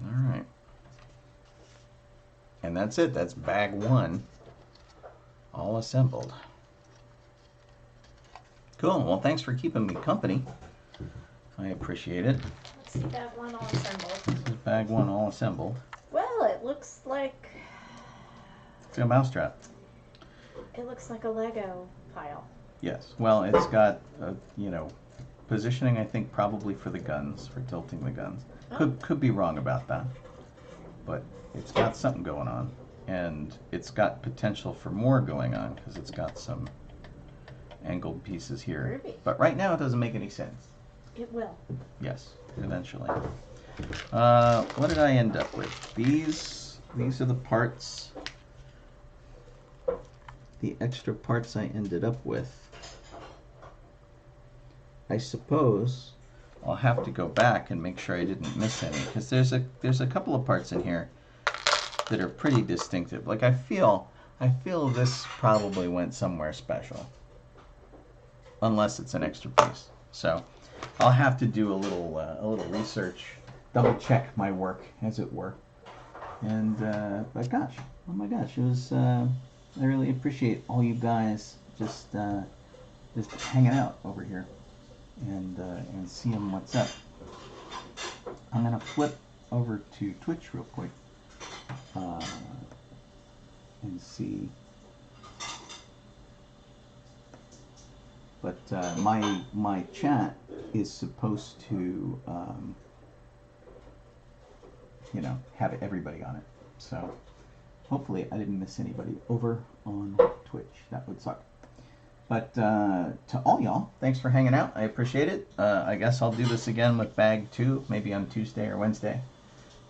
All right. And that's it. That's bag one, all assembled. Cool. Well, thanks for keeping me company. I appreciate it. Let's see bag one all assembled. This is bag one all assembled. Well, it looks like... It's a mousetrap. It looks like a Lego pile. Yes. Well, it's got, you know, positioning, I think, probably for the guns, for tilting the guns. Oh. Could be wrong about that. But it's got something going on. And it's got potential for more going on because it's got some angled pieces here. Groovy. But right now it doesn't make any sense. It will. Yes, eventually. What did I end up with? These are the parts, the extra parts I ended up with. I suppose I'll have to go back and make sure I didn't miss any, because there's a couple of parts in here that are pretty distinctive. Like I feel this probably went somewhere special, unless it's an extra piece. So I'll have to do a little research, double check my work, as it were. And but gosh, Oh my gosh, it was. I really appreciate all you guys just hanging out over here and seeing what's up. I'm gonna flip over to Twitch real quick and see. But my chat is supposed to you know, have everybody on it. So hopefully I didn't miss anybody over on Twitch. That would suck. But to all y'all, thanks for hanging out. I appreciate it. I guess I'll do this again with Bag 2, maybe on Tuesday or Wednesday.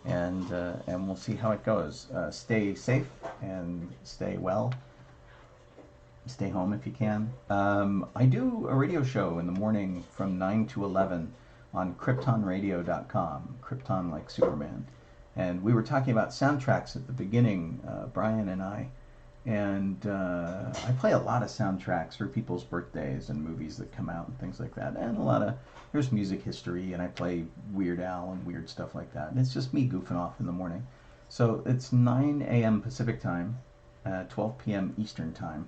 And we'll see how it goes. Stay safe and stay well. Stay home if you can. I do a radio show in the morning from 9 to 11 on KryptonRadio.com. Krypton like Superman. And we were talking about soundtracks at the beginning, Brian and I. And I play a lot of soundtracks for people's birthdays and movies that come out and things like that. And a lot of, there's music history, and I play Weird Al and weird stuff like that. And it's just me goofing off in the morning. So it's 9 a.m. Pacific time, 12 p.m. Eastern time.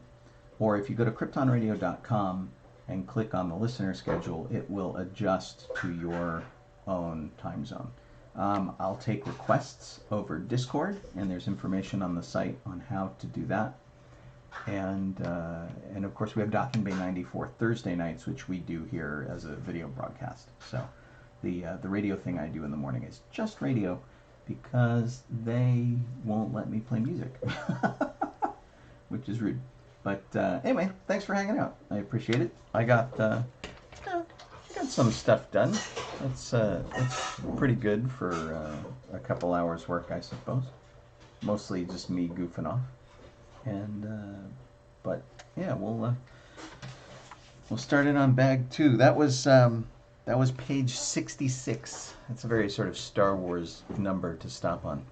Or if you go to KryptonRadio.com and click on the listener schedule, it will adjust to your own time zone. I'll take requests over Discord, and there's information on the site on how to do that. And of course we have DB94 Thursday nights, which we do here as a video broadcast. So the radio thing I do in the morning is just radio because they won't let me play music, which is rude. But anyway, thanks for hanging out. I appreciate it. I got some stuff done. It's pretty good for a couple hours work, I suppose. Mostly just me goofing off. And but yeah, we'll start it on Bag 2. That was page 66. It's a very sort of Star Wars number to stop on.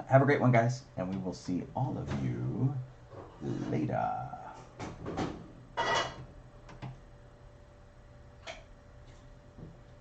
Have a great one, guys, and we will see all of you later.